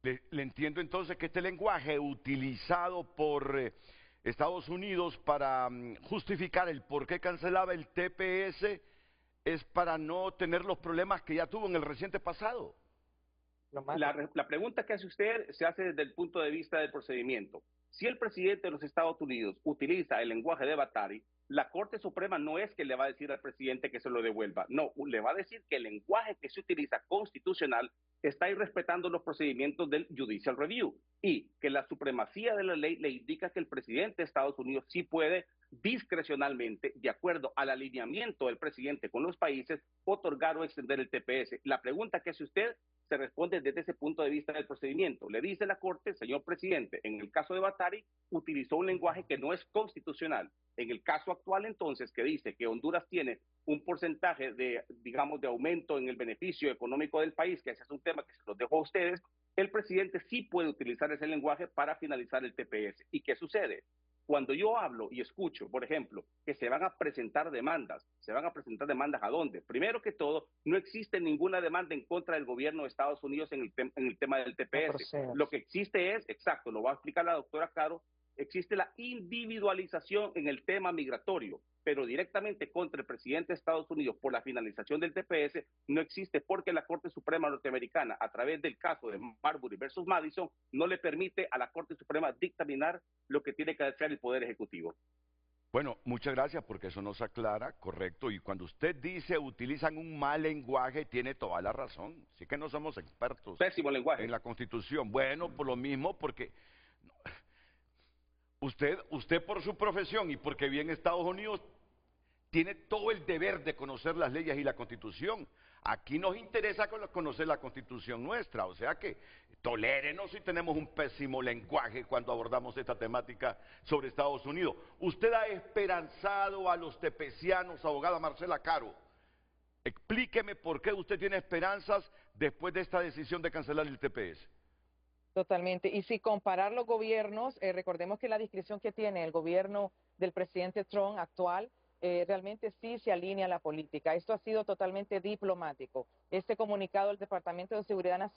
Le entiendo entonces que este lenguaje utilizado por Estados Unidos para justificar el por qué cancelaba el TPS es para no tener los problemas que ya tuvo en el reciente pasado. La pregunta que hace usted se hace desde el punto de vista del procedimiento. Si el presidente de los Estados Unidos utiliza el lenguaje de Batari, la Corte Suprema no es que le va a decir al presidente que se lo devuelva, no, le va a decir que el lenguaje que se utiliza constitucional está irrespetando los procedimientos del Judicial Review y que la supremacía de la ley le indica que el presidente de Estados Unidos sí puede discrecionalmente, de acuerdo al alineamiento del presidente con los países, otorgar o extender el TPS. La pregunta que hace usted se responde desde ese punto de vista del procedimiento. Le dice la Corte, señor presidente, en el caso de Batari, utilizó un lenguaje que no es constitucional. En el caso actual, entonces, que dice que Honduras tiene un porcentaje de, digamos, de aumento en el beneficio económico del país, que ese es un tema que se los dejo a ustedes, el presidente sí puede utilizar ese lenguaje para finalizar el TPS. ¿Y qué sucede? Cuando yo hablo y escucho, por ejemplo, que se van a presentar demandas, ¿se van a presentar demandas a dónde? Primero que todo, no existe ninguna demanda en contra del gobierno de Estados Unidos en el tema del TPS. Lo que existe es, exacto, lo va a explicar la doctora Caro, existe la individualización en el tema migratorio, pero directamente contra el presidente de Estados Unidos por la finalización del TPS no existe, porque la Corte Suprema norteamericana, a través del caso de Marbury versus Madison, no le permite a la Corte Suprema dictaminar lo que tiene que hacer el Poder Ejecutivo. Bueno, muchas gracias porque eso nos aclara, correcto, y cuando usted dice utilizan un mal lenguaje, tiene toda la razón. Sí que no somos expertos Pésimo lenguaje en la Constitución. Bueno, por lo mismo, porque usted por su profesión y porque vive en Estados Unidos, tiene todo el deber de conocer las leyes y la Constitución. Aquí nos interesa conocer la Constitución nuestra, o sea que tolérenos si tenemos un pésimo lenguaje cuando abordamos esta temática sobre Estados Unidos. Usted ha esperanzado a los tepecianos, abogada Marcela Caro. Explíqueme por qué usted tiene esperanzas después de esta decisión de cancelar el TPS. Totalmente. Y si comparar los gobiernos, recordemos que la discreción que tiene el gobierno del presidente Trump actual, realmente sí se alinea a la política. Esto ha sido totalmente diplomático. Este comunicado del Departamento de Seguridad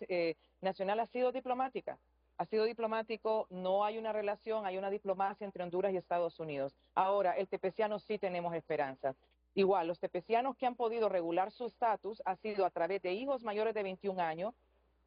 Nacional ha sido diplomática. Ha sido diplomático, no hay una relación, hay una diplomacia entre Honduras y Estados Unidos. Ahora, el tepeciano sí tenemos esperanza. Igual, los tepecianos que han podido regular su estatus ha sido a través de hijos mayores de 21 años,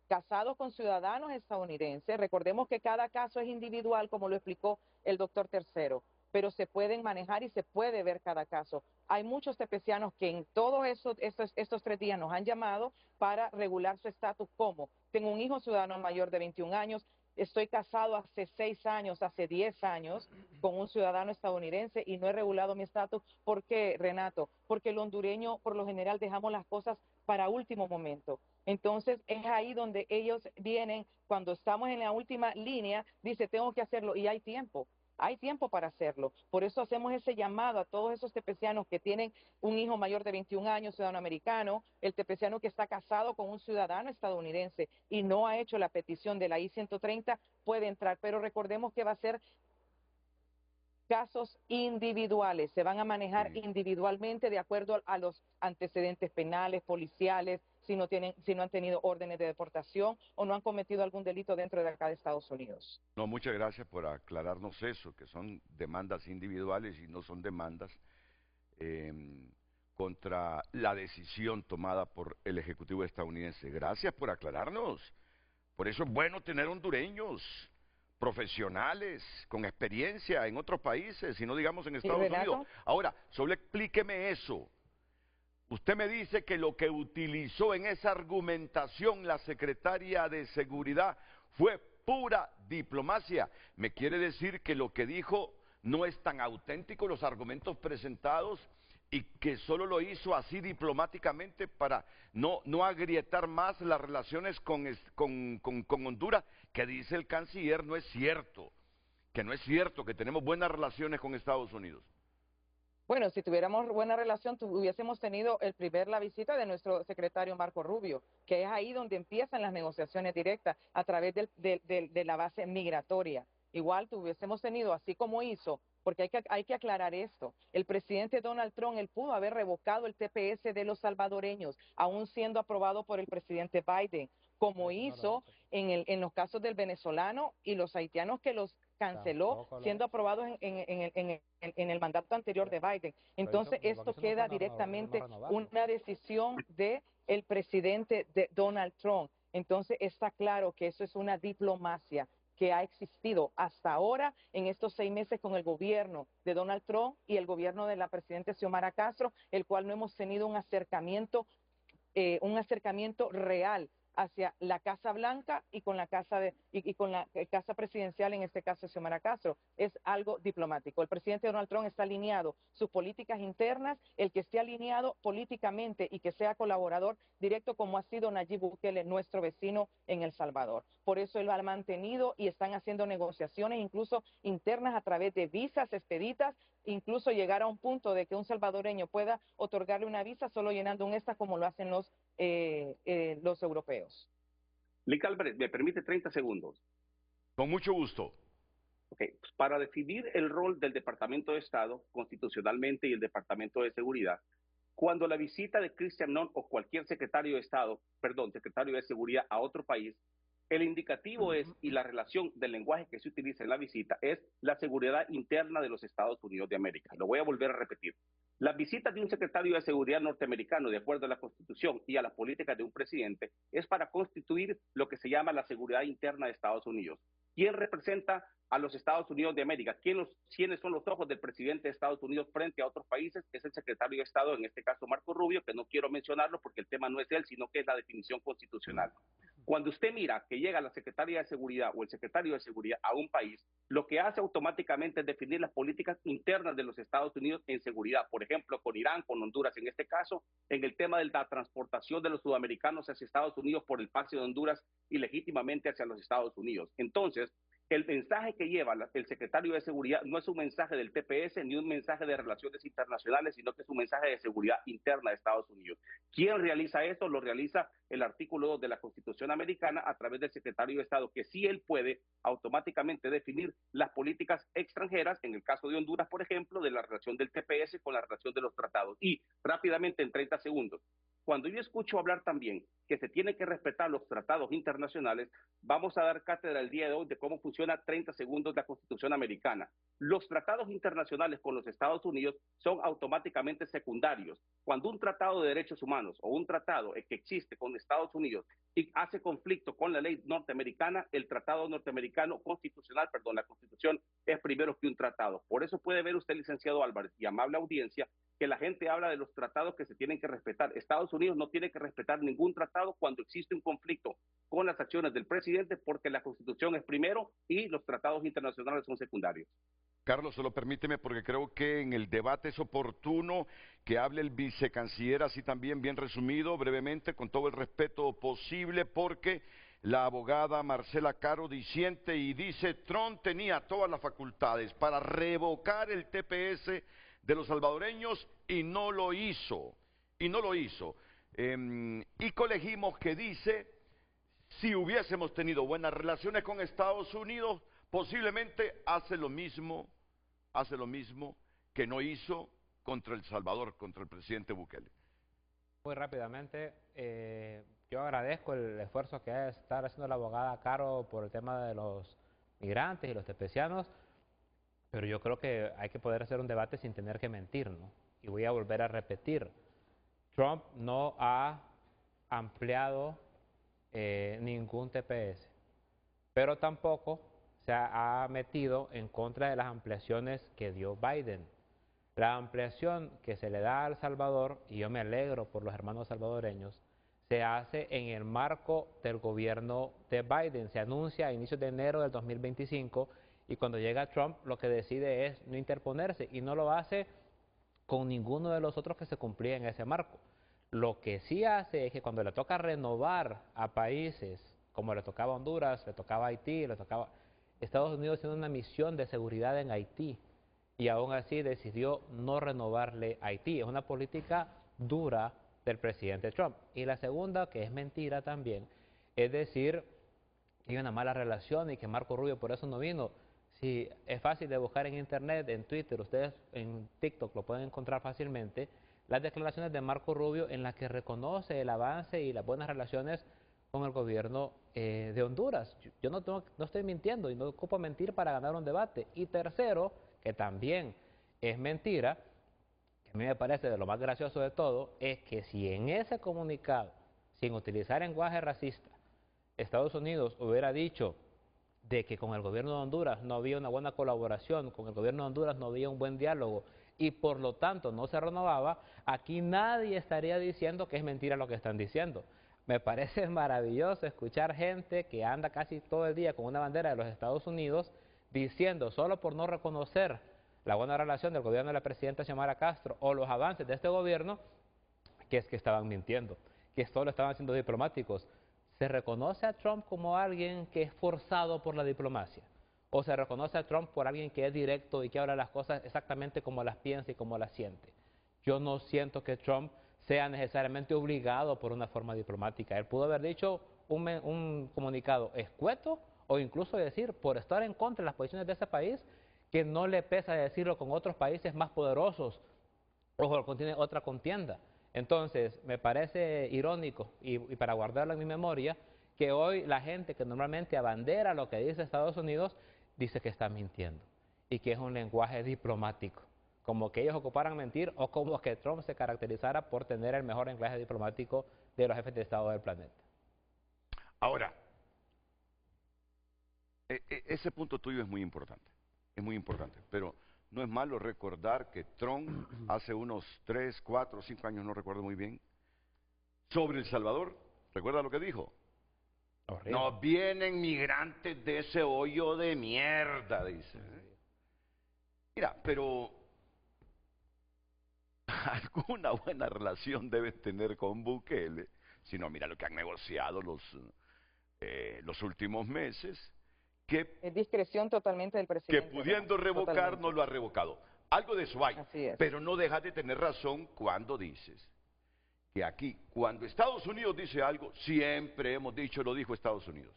casados con ciudadanos estadounidenses. Recordemos que cada caso es individual, como lo explicó el doctor Tercero, pero se pueden manejar y se puede ver cada caso. Hay muchos tepecianos que en todos estos 3 días nos han llamado para regular su estatus, como tengo un hijo ciudadano mayor de 21 años, estoy casado hace 6 años, hace 10 años con un ciudadano estadounidense y no he regulado mi estatus. ¿Por qué, Renato? Porque el hondureño, por lo general, dejamos las cosas para último momento. Entonces, es ahí donde ellos vienen, cuando estamos en la última línea, dice, tengo que hacerlo, y hay tiempo. Hay tiempo para hacerlo. Por eso hacemos ese llamado a todos esos tepecianos que tienen un hijo mayor de 21 años, ciudadano americano, el tepeciano que está casado con un ciudadano estadounidense y no ha hecho la petición de la I-130, puede entrar. Pero recordemos que va a ser casos individuales, se van a manejar individualmente de acuerdo a los antecedentes penales, policiales, si no han tenido órdenes de deportación o no han cometido algún delito dentro de acá de Estados Unidos. No, muchas gracias por aclararnos eso, que son demandas individuales y no son demandas contra la decisión tomada por el Ejecutivo estadounidense. Gracias por aclararnos. Por eso es bueno tener hondureños profesionales, con experiencia en otros países, y no digamos en Estados Unidos. Ahora, solo explíqueme eso. Usted me dice que lo que utilizó en esa argumentación la secretaria de Seguridad fue pura diplomacia. ¿Me quiere decir que lo que dijo no es tan auténtico, los argumentos presentados, y que solo lo hizo así diplomáticamente para no agrietar más las relaciones con Honduras, que dice el canciller no es cierto, que tenemos buenas relaciones con Estados Unidos? Bueno, si tuviéramos buena relación, hubiésemos tenido la visita de nuestro secretario Marco Rubio, que es ahí donde empiezan las negociaciones directas a través de la base migratoria. Igual tuviésemos tenido, así como hizo, porque hay que aclarar esto, el presidente Donald Trump, él pudo haber revocado el TPS de los salvadoreños, aún siendo aprobado por el presidente Biden, como hizo en los casos del venezolano y los haitianos, que los canceló, siendo aprobados en el mandato anterior de Biden. Entonces, esto queda directamente una decisión del presidente de Donald Trump. Entonces, está claro que eso es una diplomacia que ha existido hasta ahora en estos 6 meses con el gobierno de Donald Trump y el gobierno de la presidenta Xiomara Castro, el cual no hemos tenido un acercamiento real hacia la Casa Blanca y con la Casa Presidencial, en este caso Xiomara Castro. Es algo diplomático. El presidente Donald Trump está alineado sus políticas internas, el que esté alineado políticamente y que sea colaborador directo, como ha sido Nayib Bukele, nuestro vecino en El Salvador. Por eso él lo ha mantenido y están haciendo negociaciones incluso internas a través de visas expeditas, incluso llegar a un punto de que un salvadoreño pueda otorgarle una visa solo llenando un ESTA, como lo hacen los europeos. Lic Albrecht, ¿me permite 30 segundos? Con mucho gusto. Okay. Pues para definir el rol del Departamento de Estado constitucionalmente y el Departamento de Seguridad, cuando la visita de Christian Nunn o cualquier secretario de Seguridad a otro país El indicativo es, y la relación del lenguaje que se utiliza en la visita, es la seguridad interna de los Estados Unidos de América. Lo voy a volver a repetir. Las visitas de un secretario de seguridad norteamericano, de acuerdo a la Constitución y a las políticas de un presidente, es para constituir lo que se llama la seguridad interna de Estados Unidos. ¿Quién representa a los Estados Unidos de América? ¿Quiénes son los ojos del presidente de Estados Unidos frente a otros países? Es el secretario de Estado, en este caso Marco Rubio, que no quiero mencionarlo porque el tema no es él, sino que es la definición constitucional. Cuando usted mira que llega la secretaria de Seguridad o el secretario de Seguridad a un país, lo que hace automáticamente es definir las políticas internas de los Estados Unidos en seguridad. Por ejemplo, con Irán, con Honduras en este caso, en el tema de la transportación de los sudamericanos hacia Estados Unidos por el pase de Honduras y legítimamente hacia los Estados Unidos. Entonces, el mensaje que lleva el secretario de Seguridad no es un mensaje del TPS ni un mensaje de relaciones internacionales, sino que es un mensaje de seguridad interna de Estados Unidos. ¿Quién realiza esto? Lo realiza el artículo 2 de la Constitución americana a través del secretario de Estado, que sí él puede automáticamente definir las políticas extranjeras, en el caso de Honduras, por ejemplo, de la relación del TPS con la relación de los tratados. Y rápidamente, en 30 segundos, cuando yo escucho hablar también que se tienen que respetar los tratados internacionales, vamos a dar cátedra el día de hoy de cómo funciona 30 segundos la Constitución americana. Los tratados internacionales con los Estados Unidos son automáticamente secundarios. Cuando un tratado de derechos humanos o un tratado que existe con Estados Unidos y hace conflicto con la ley norteamericana, el tratado norteamericano constitucional, perdón, la Constitución es primero que un tratado. Por eso puede ver usted, licenciado Álvarez, y amable audiencia, que la gente habla de los tratados que se tienen que respetar. Estados Unidos no tiene que respetar ningún tratado cuando existe un conflicto con las acciones del presidente, porque la Constitución es primero y los tratados internacionales son secundarios. Carlos, solo permíteme, porque creo que en el debate es oportuno que hable el vicecanciller, así también bien resumido, brevemente, con todo el respeto posible, porque la abogada Marcela Caro disiente y dice: Trump tenía todas las facultades para revocar el TPS de los salvadoreños y no lo hizo, y colegimos que dice: si hubiésemos tenido buenas relaciones con Estados Unidos, posiblemente hace lo mismo que no hizo contra El Salvador, contra el presidente Bukele. Muy rápidamente, yo agradezco el esfuerzo que está haciendo la abogada Caro por el tema de los migrantes y los tepecianos, pero yo creo que hay que poder hacer un debate sin tener que mentir, ¿no? Y voy a volver a repetir, Trump no ha ampliado ningún TPS, pero tampoco se ha metido en contra de las ampliaciones que dio Biden. La ampliación que se le da a El Salvador, y yo me alegro por los hermanos salvadoreños, se hace en el marco del gobierno de Biden. Se anuncia a inicios de enero del 2025 y cuando llega Trump lo que decide es no interponerse y no lo hace con ninguno de los otros que se cumplía en ese marco. Lo que sí hace es que cuando le toca renovar a países, como le tocaba a Honduras, le tocaba a Haití, le tocaba... Estados Unidos tiene una misión de seguridad en Haití y aún así decidió no renovarle a Haití. Es una política dura del presidente Trump. Y la segunda, que es mentira también, es decir que hay una mala relación y que Marco Rubio por eso no vino. Sí, es fácil de buscar en internet, en Twitter, ustedes en TikTok lo pueden encontrar fácilmente, las declaraciones de Marco Rubio en las que reconoce el avance y las buenas relaciones con el gobierno de Honduras. Yo no estoy mintiendo y no ocupo mentir para ganar un debate. Y tercero, que también es mentira, que a mí me parece de lo más gracioso de todo, es que si en ese comunicado, sin utilizar lenguaje racista, Estados Unidos hubiera dicho de que con el gobierno de Honduras no había una buena colaboración, con el gobierno de Honduras no había un buen diálogo y por lo tanto no se renovaba, aquí nadie estaría diciendo que es mentira lo que están diciendo. Me parece maravilloso escuchar gente que anda casi todo el día con una bandera de los Estados Unidos diciendo, solo por no reconocer la buena relación del gobierno de la presidenta Xiomara Castro o los avances de este gobierno, que es que estaban mintiendo, que solo estaban siendo diplomáticos. ¿Se reconoce a Trump como alguien que es forzado por la diplomacia? ¿O se reconoce a Trump por alguien que es directo y que habla las cosas exactamente como las piensa y como las siente? Yo no siento que Trump sea necesariamente obligado por una forma diplomática. Él pudo haber dicho un comunicado escueto o incluso decir, por estar en contra de las posiciones de ese país, que no le pesa decirlo con otros países más poderosos o con otra contienda. Entonces, me parece irónico y para guardarlo en mi memoria, que hoy la gente que normalmente abandera lo que dice Estados Unidos, dice que está mintiendo y que es un lenguaje diplomático, como que ellos ocuparan mentir o como que Trump se caracterizara por tener el mejor lenguaje diplomático de los jefes de Estado del planeta. Ahora, ese punto tuyo es muy importante, pero no es malo recordar que Trump hace unos 3, 4, 5 años, no recuerdo muy bien, sobre El Salvador, ¿recuerda lo que dijo? Horrible. Nos vienen migrantes de ese hoyo de mierda, dice. Mira, pero alguna buena relación deben tener con Bukele, si no, mira lo que han negociado los últimos meses, que Es discreción totalmente del presidente. que pudiendo revocar totalmente. no lo ha revocado. Algo de eso hay, Así es. pero no dejas de tener razón cuando dices que aquí, cuando Estados Unidos dice algo, siempre hemos dicho, lo dijo Estados Unidos.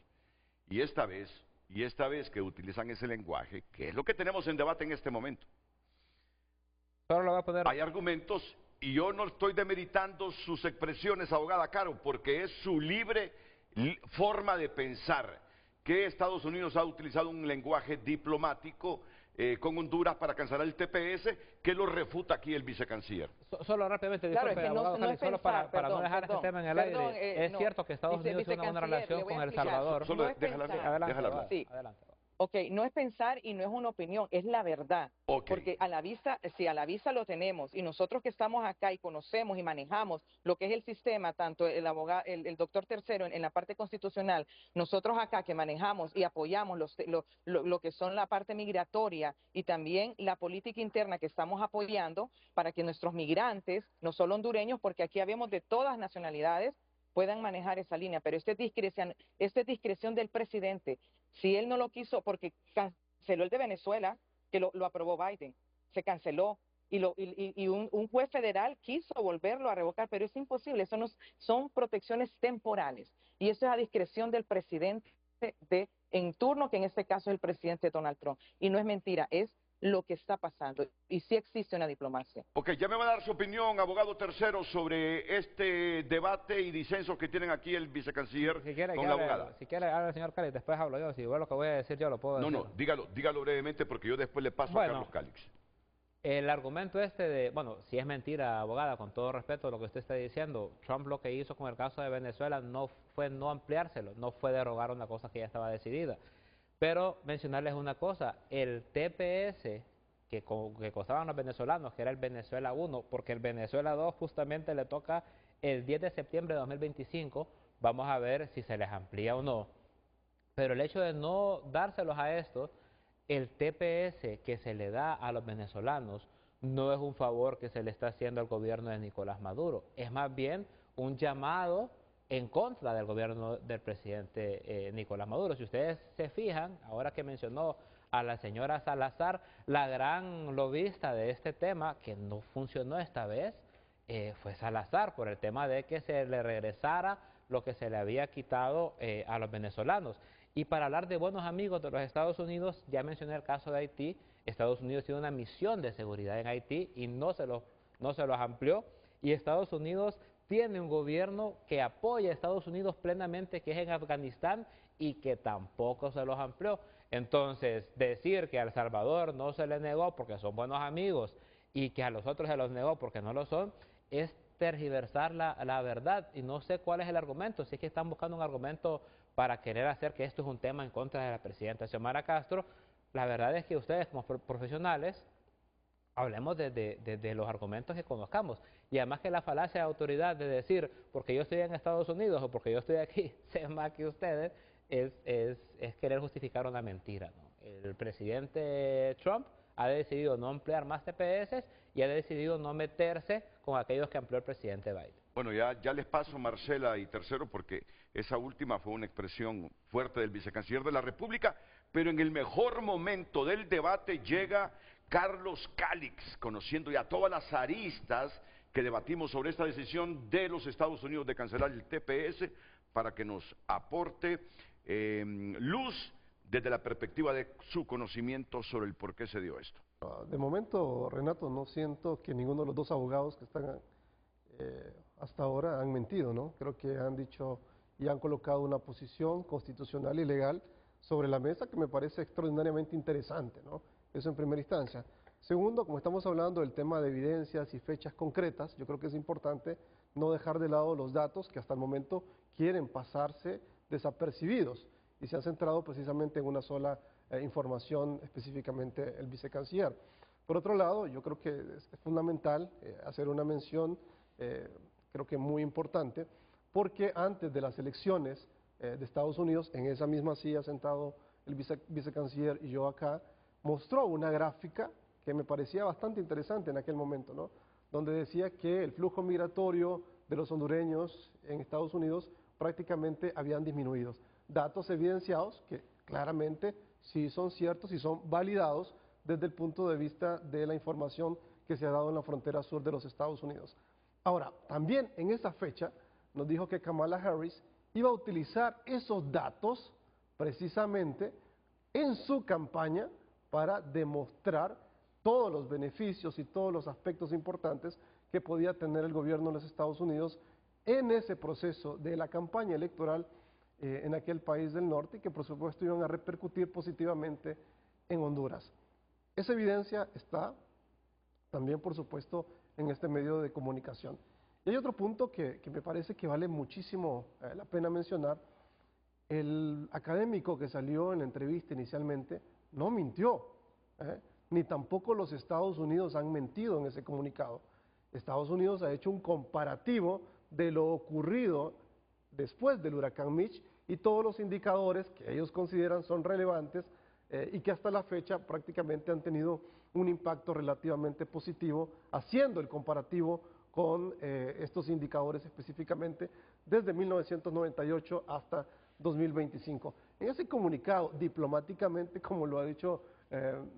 Y esta vez que utilizan ese lenguaje, que es lo que tenemos en debate en este momento. Solo lo va a poner... Hay argumentos, y yo no estoy demeritando sus expresiones, abogada Caro, porque es su libre forma de pensar, que Estados Unidos ha utilizado un lenguaje diplomático con Honduras para cancelar el TPS, que lo refuta aquí el vicecanciller. Solo rápidamente, Claro, disculpe, es que no- abogado no Cali, es solo pensar, para no perdón, dejar perdón, este tema en el perdón, aire. Es no. cierto que Estados Unidos tiene una buena Vicecanciller, relación le voy a con El explicar. Salvador. Solo No es déjala pensar. hablar. Adelante, Sí. adelante. Ok, no es pensar y no es una opinión, es la verdad. Ok. Porque a la vista, si a la vista lo tenemos y nosotros que estamos acá y conocemos y manejamos lo que es el sistema, tanto el abogado, el doctor Tercero en la parte constitucional, nosotros acá que manejamos y apoyamos lo que son la parte migratoria y también la política interna que estamos apoyando para que nuestros migrantes, no solo hondureños, porque aquí habemos de todas nacionalidades, puedan manejar esa línea, pero esta es discreción del presidente. Si él no lo quiso, porque canceló el de Venezuela, que lo aprobó Biden, se canceló, y un juez federal quiso volverlo a revocar, pero es imposible, eso no, son protecciones temporales, y eso es a discreción del presidente en turno, que en este caso es el presidente Donald Trump, y no es mentira, es lo que está pasando, y sí existe una diplomacia. Ok, ya me va a dar su opinión, abogado Tercero, sobre este debate y disensos que tienen aquí el vicecanciller Si quiere, con que la hable, abogada. si quiere, habla el señor Cali, después hablo yo. Si igual lo que voy a decir yo lo puedo No, decir. no, dígalo brevemente porque yo después le paso a Bueno. Carlos Cálix. El argumento bueno, si es mentira, abogada, con todo respeto lo que usted está diciendo, Trump lo que hizo con el caso de Venezuela no fue no ampliárselo, no fue derogar una cosa que ya estaba decidida. Pero mencionarles una cosa, el TPS que costaban los venezolanos, que era el Venezuela 1, porque el Venezuela 2 justamente le toca el 10 de septiembre de 2025, vamos a ver si se les amplía o no. Pero el hecho de no dárselos a estos, el TPS que se le da a los venezolanos no es un favor que se le está haciendo al gobierno de Nicolás Maduro, es más bien un llamado en contra del gobierno del presidente Nicolás Maduro. Si ustedes se fijan, ahora que mencionó a la señora Salazar, la gran lobista de este tema, que no funcionó esta vez, fue Salazar, por el tema de que se le regresara lo que se le había quitado a los venezolanos. Y para hablar de buenos amigos de los Estados Unidos, ya mencioné el caso de Haití. Estados Unidos tiene una misión de seguridad en Haití y no se los amplió. Y Estados Unidos tiene un gobierno que apoya a Estados Unidos plenamente, que es en Afganistán, y que tampoco se los amplió. Entonces, decir que a El Salvador no se le negó porque son buenos amigos y que a los otros se los negó porque no lo son, es tergiversar la verdad. Y no sé cuál es el argumento, si es que están buscando un argumento para querer hacer que esto es un tema en contra de la presidenta Xiomara Castro. La verdad es que ustedes como profesionales hablemos de los argumentos que conozcamos. Y además que la falacia de autoridad de decir, porque yo estoy en Estados Unidos o porque yo estoy aquí, sé más que ustedes, es querer justificar una mentira, ¿no? El presidente Trump ha decidido no ampliar más TPS y ha decidido no meterse con aquellos que amplió el presidente Biden. Bueno, ya les paso Marcela y Tercero porque esa última fue una expresión fuerte del vicecanciller de la República, pero en el mejor momento del debate llega Carlos Cálix, conociendo ya todas las aristas que debatimos sobre esta decisión de los Estados Unidos de cancelar el TPS, para que nos aporte luz desde la perspectiva de su conocimiento sobre el por qué se dio esto. De momento, Renato, no siento que ninguno de los dos abogados que están hasta ahora han mentido, ¿no? Creo que han dicho y han colocado una posición constitucional y legal sobre la mesa que me parece extraordinariamente interesante, ¿no? Eso en primera instancia. Segundo, como estamos hablando del tema de evidencias y fechas concretas, yo creo que es importante no dejar de lado los datos que hasta el momento quieren pasarse desapercibidos y se han centrado precisamente en una sola información, específicamente el vicecanciller. Por otro lado, yo creo que es fundamental hacer una mención, creo que muy importante, porque antes de las elecciones de Estados Unidos, en esa misma silla sentado el vicecanciller y yo acá, mostró una gráfica que me parecía bastante interesante en aquel momento, ¿no? Donde decía que el flujo migratorio de los hondureños en Estados Unidos prácticamente habían disminuido. Datos evidenciados que claramente sí son ciertos y son validados desde el punto de vista de la información que se ha dado en la frontera sur de los Estados Unidos. Ahora, también en esa fecha nos dijo que Kamala Harris iba a utilizar esos datos precisamente en su campaña para demostrar todos los beneficios y todos los aspectos importantes que podía tener el gobierno de los Estados Unidos en ese proceso de la campaña electoral en aquel país del norte y que por supuesto iban a repercutir positivamente en Honduras. Esa evidencia está también por supuesto en este medio de comunicación. Y hay otro punto que me parece que vale muchísimo la pena mencionar. El académico que salió en la entrevista inicialmente no mintió, ni tampoco los Estados Unidos han mentido en ese comunicado. Estados Unidos ha hecho un comparativo de lo ocurrido después del huracán Mitch y todos los indicadores que ellos consideran son relevantes y que hasta la fecha prácticamente han tenido un impacto relativamente positivo, haciendo el comparativo con estos indicadores específicamente desde 1998 hasta 2025. En ese comunicado, diplomáticamente, como lo ha dicho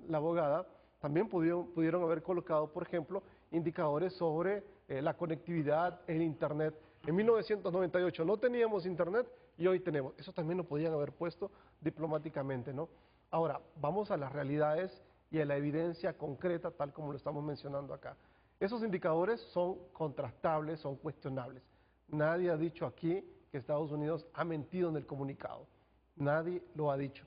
la abogada, también pudieron haber colocado, por ejemplo, indicadores sobre la conectividad, el Internet. En 1998 no teníamos Internet y hoy tenemos. Eso también lo podían haber puesto diplomáticamente, ¿no? Ahora, vamos a las realidades y a la evidencia concreta, tal como lo estamos mencionando acá. Esos indicadores son contrastables, son cuestionables. Nadie ha dicho aquí que Estados Unidos ha mentido en el comunicado. Nadie lo ha dicho.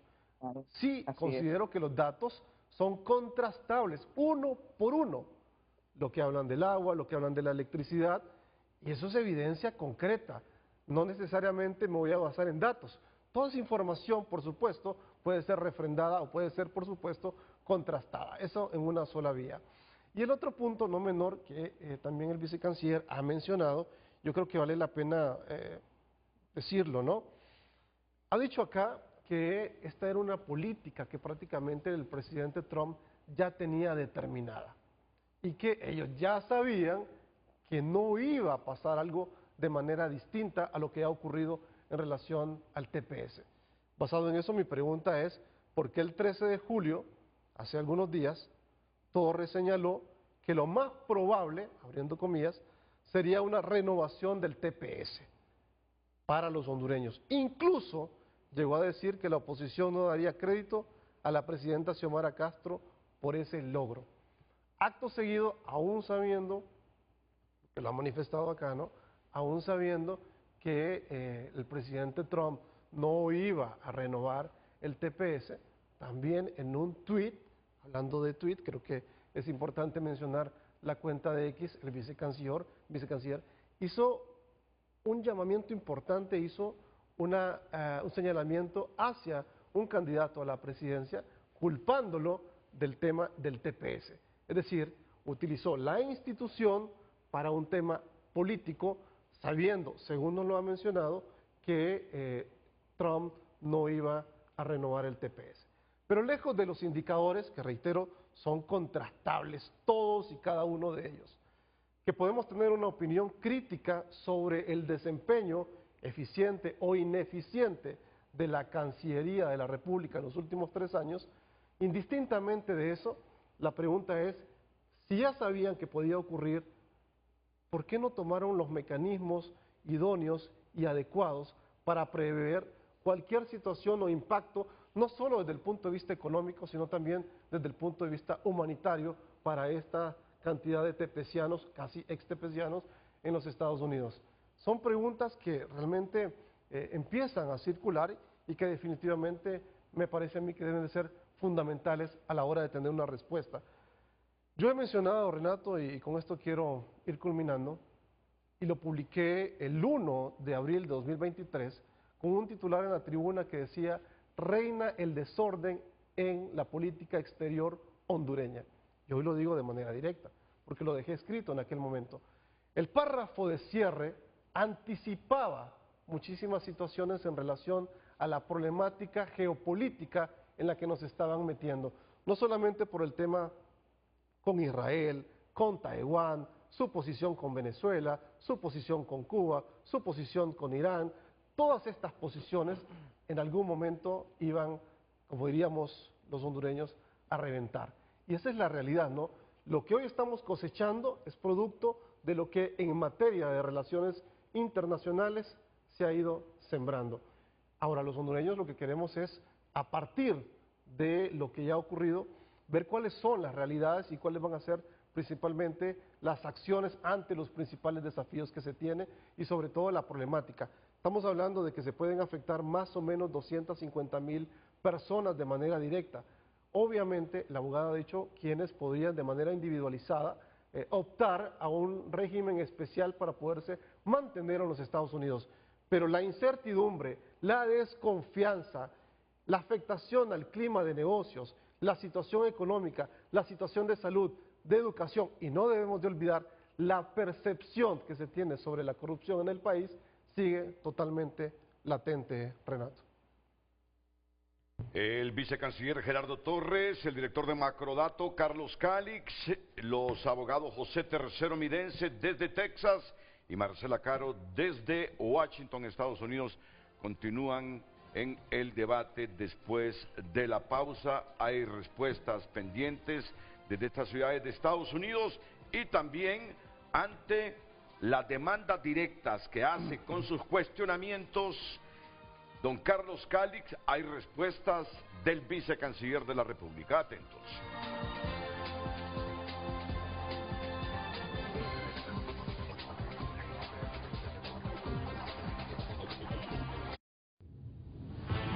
Sí, considero que los datos son contrastables, uno por uno. Lo que hablan del agua, lo que hablan de la electricidad, y eso es evidencia concreta. No necesariamente me voy a basar en datos. Toda esa información, por supuesto, puede ser refrendada o puede ser, por supuesto, contrastada. Eso en una sola vía. Y el otro punto no menor que también el vicecanciller ha mencionado, yo creo que vale la pena decirlo, ¿no? Ha dicho acá que esta era una política que prácticamente el presidente Trump ya tenía determinada y que ellos ya sabían que no iba a pasar algo de manera distinta a lo que ha ocurrido en relación al TPS. Basado en eso, mi pregunta es, ¿por qué el 13 de julio, hace algunos días, Torres señaló que lo más probable, abriendo comillas, sería una renovación del TPS para los hondureños? Incluso llegó a decir que la oposición no daría crédito a la presidenta Xiomara Castro por ese logro. Acto seguido, aún sabiendo, que lo ha manifestado acá, ¿no? Aún sabiendo que el presidente Trump no iba a renovar el TPS, también en un tuit, hablando de tuit, creo que es importante mencionar la cuenta de X, el vicecanciller hizo un llamamiento importante, hizo un señalamiento hacia un candidato a la presidencia, culpándolo del tema del TPS. Es decir, utilizó la institución para un tema político, sabiendo, según nos lo ha mencionado, que Trump no iba a renovar el TPS. Pero lejos de los indicadores, que reitero, son contrastables, todos y cada uno de ellos, que podemos tener una opinión crítica sobre el desempeño eficiente o ineficiente de la Cancillería de la República en los últimos 3 años, indistintamente de eso, la pregunta es, si ya sabían que podía ocurrir, ¿por qué no tomaron los mecanismos idóneos y adecuados para prever cualquier situación o impacto, no solo desde el punto de vista económico, sino también desde el punto de vista humanitario para esta cantidad de tepecianos, casi ex-tepecianos, en los Estados Unidos? Son preguntas que realmente empiezan a circular y que definitivamente me parece a mí que deben de ser fundamentales a la hora de tener una respuesta. Yo he mencionado, Renato, y con esto quiero ir culminando, y lo publiqué el 1 de abril de 2023, con un titular en la tribuna que decía: reina el desorden en la política exterior hondureña. Y hoy lo digo de manera directa, porque lo dejé escrito en aquel momento. El párrafo de cierre anticipaba muchísimas situaciones en relación a la problemática geopolítica en la que nos estaban metiendo, no solamente por el tema con Israel, con Taiwán, su posición con Venezuela, su posición con Cuba, su posición con Irán. Todas estas posiciones en algún momento iban, como diríamos los hondureños, a reventar. Y esa es la realidad, ¿no? Lo que hoy estamos cosechando es producto de lo que en materia de relaciones internacionales se ha ido sembrando. Ahora, los hondureños lo que queremos es, a partir de lo que ya ha ocurrido, ver cuáles son las realidades y cuáles van a ser principalmente las acciones ante los principales desafíos que se tiene y sobre todo la problemática. Estamos hablando de que se pueden afectar más o menos 250,000 personas de manera directa. Obviamente, la abogada ha dicho quienes podrían de manera individualizada optar a un régimen especial para poderse mantener en los Estados Unidos. Pero la incertidumbre, la desconfianza, la afectación al clima de negocios, la situación económica, la situación de salud, de educación, y no debemos de olvidar la percepción que se tiene sobre la corrupción en el país, sigue totalmente latente, Renato. El vicecanciller Gerardo Torres, el director de Macrodato Carlos Calix, los abogados José Tercero Midense desde Texas y Marcela Caro desde Washington, Estados Unidos, continúan en el debate después de la pausa. Hay respuestas pendientes desde estas ciudades de Estados Unidos y también ante las demandas directas que hace con sus cuestionamientos don Carlos Calix. Hay respuestas del vicecanciller de la República. Atentos.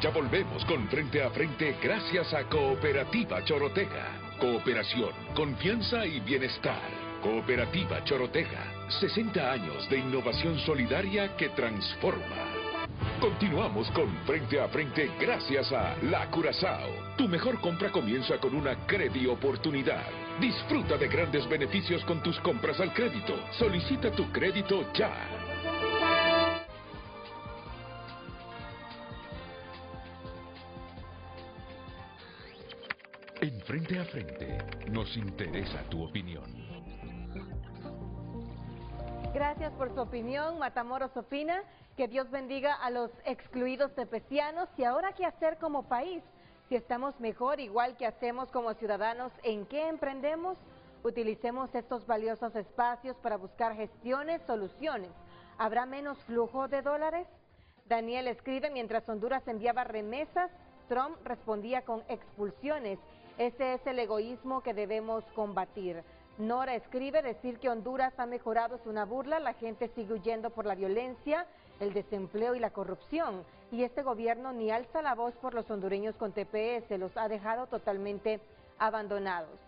Ya volvemos con Frente a Frente gracias a Cooperativa Chorotega. Cooperación, confianza y bienestar. Cooperativa Chorotega. 60 años de innovación solidaria que transforma. Continuamos con Frente a Frente gracias a La Curazao. Tu mejor compra comienza con una Credi Oportunidad. Disfruta de grandes beneficios con tus compras al crédito. Solicita tu crédito ya. En Frente a Frente, nos interesa tu opinión. Gracias por su opinión. Matamoros opina que Dios bendiga a los excluidos tepecianos. Y ahora, ¿qué hacer como país? Si estamos mejor, igual que hacemos como ciudadanos, ¿en qué emprendemos? Utilicemos estos valiosos espacios para buscar gestiones, soluciones. ¿Habrá menos flujo de dólares? Daniel escribe: mientras Honduras enviaba remesas, Trump respondía con expulsiones. Ese es el egoísmo que debemos combatir. Nora escribe: decir que Honduras ha mejorado es una burla, la gente sigue huyendo por la violencia, el desempleo y la corrupción. Y este gobierno ni alza la voz por los hondureños con TPS, los ha dejado totalmente abandonados.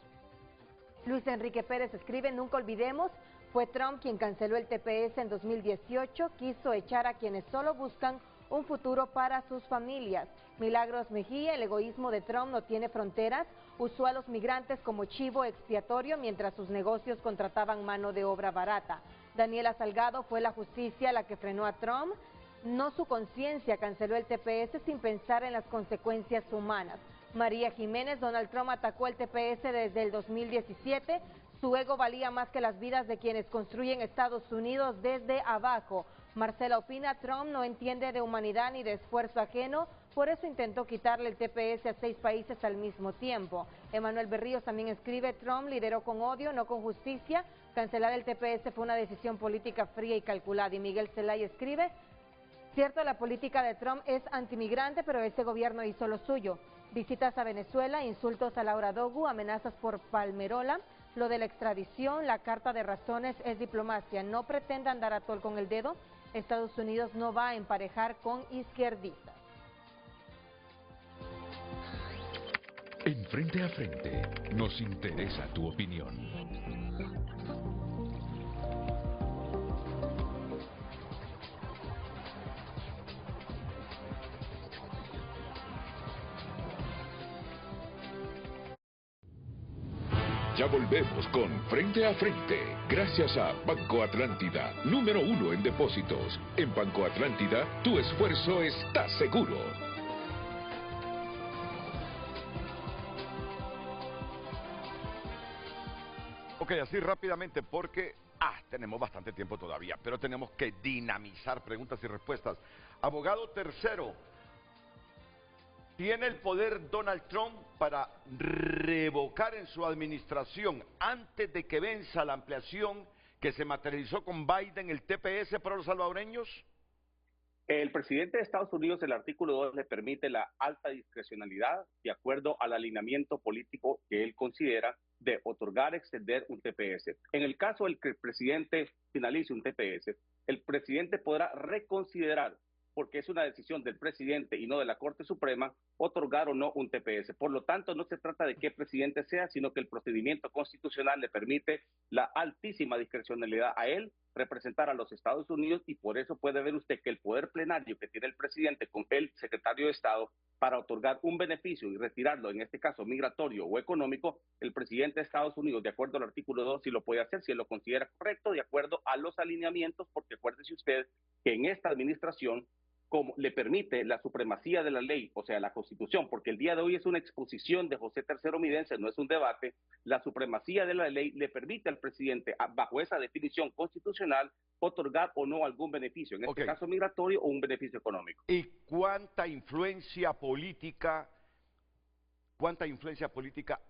Luis Enrique Pérez escribe: nunca olvidemos, fue Trump quien canceló el TPS en 2018, quiso echar a quienes solo buscan un futuro para sus familias. Milagros Mejía: el egoísmo de Trump no tiene fronteras, usó a los migrantes como chivo expiatorio mientras sus negocios contrataban mano de obra barata. Daniela Salgado: fue la justicia la que frenó a Trump, no su conciencia, canceló el TPS sin pensar en las consecuencias humanas. María Jiménez: Donald Trump atacó el TPS desde el 2017, su ego valía más que las vidas de quienes construyen Estados Unidos desde abajo. Marcela opina: Trump no entiende de humanidad ni de esfuerzo ajeno, por eso intentó quitarle el TPS a 6 países al mismo tiempo. Emanuel Berríos también escribe: Trump lideró con odio, no con justicia, cancelar el TPS fue una decisión política fría y calculada. Y Miguel Zelay escribe: cierto, la política de Trump es antimigrante, pero este gobierno hizo lo suyo. Visitas a Venezuela, insultos a Laura Dogu, amenazas por Palmerola, lo de la extradición, la carta de razones es diplomacia. No pretendan dar a tol con el dedo. Estados Unidos no va a emparejar con izquierdistas. En Frente a Frente nos interesa tu opinión. Ya volvemos con Frente a Frente, gracias a Banco Atlántida, número 1 en depósitos. En Banco Atlántida, tu esfuerzo está seguro. Ok, así rápidamente porque tenemos bastante tiempo todavía, pero tenemos que dinamizar preguntas y respuestas. Abogado tercero, ¿tiene el poder Donald Trump para revocar en su administración, antes de que venza la ampliación que se materializó con Biden, el TPS para los salvadoreños? El presidente de Estados Unidos, el artículo 2, le permite la alta discrecionalidad de acuerdo al alineamiento político que él considera de otorgar, extender un TPS. En el caso del que el presidente finalice un TPS, el presidente podrá reconsiderar, porque es una decisión del presidente y no de la Corte Suprema, otorgar o no un TPS. Por lo tanto, no se trata de qué presidente sea, sino que el procedimiento constitucional le permite la altísima discrecionalidad a él representar a los Estados Unidos, y por eso puede ver usted que el poder plenario que tiene el presidente con el secretario de Estado para otorgar un beneficio y retirarlo, en este caso migratorio o económico, el presidente de Estados Unidos, de acuerdo al artículo 2, sí lo puede hacer, si él lo considera correcto, de acuerdo a los alineamientos, porque acuérdese usted que en esta administración, como le permite la supremacía de la ley, o sea, la Constitución, porque el día de hoy es una exposición de José III Midense, no es un debate, la supremacía de la ley le permite al presidente, bajo esa definición constitucional, otorgar o no algún beneficio, en este caso migratorio o un beneficio económico. ¿Y cuánta influencia política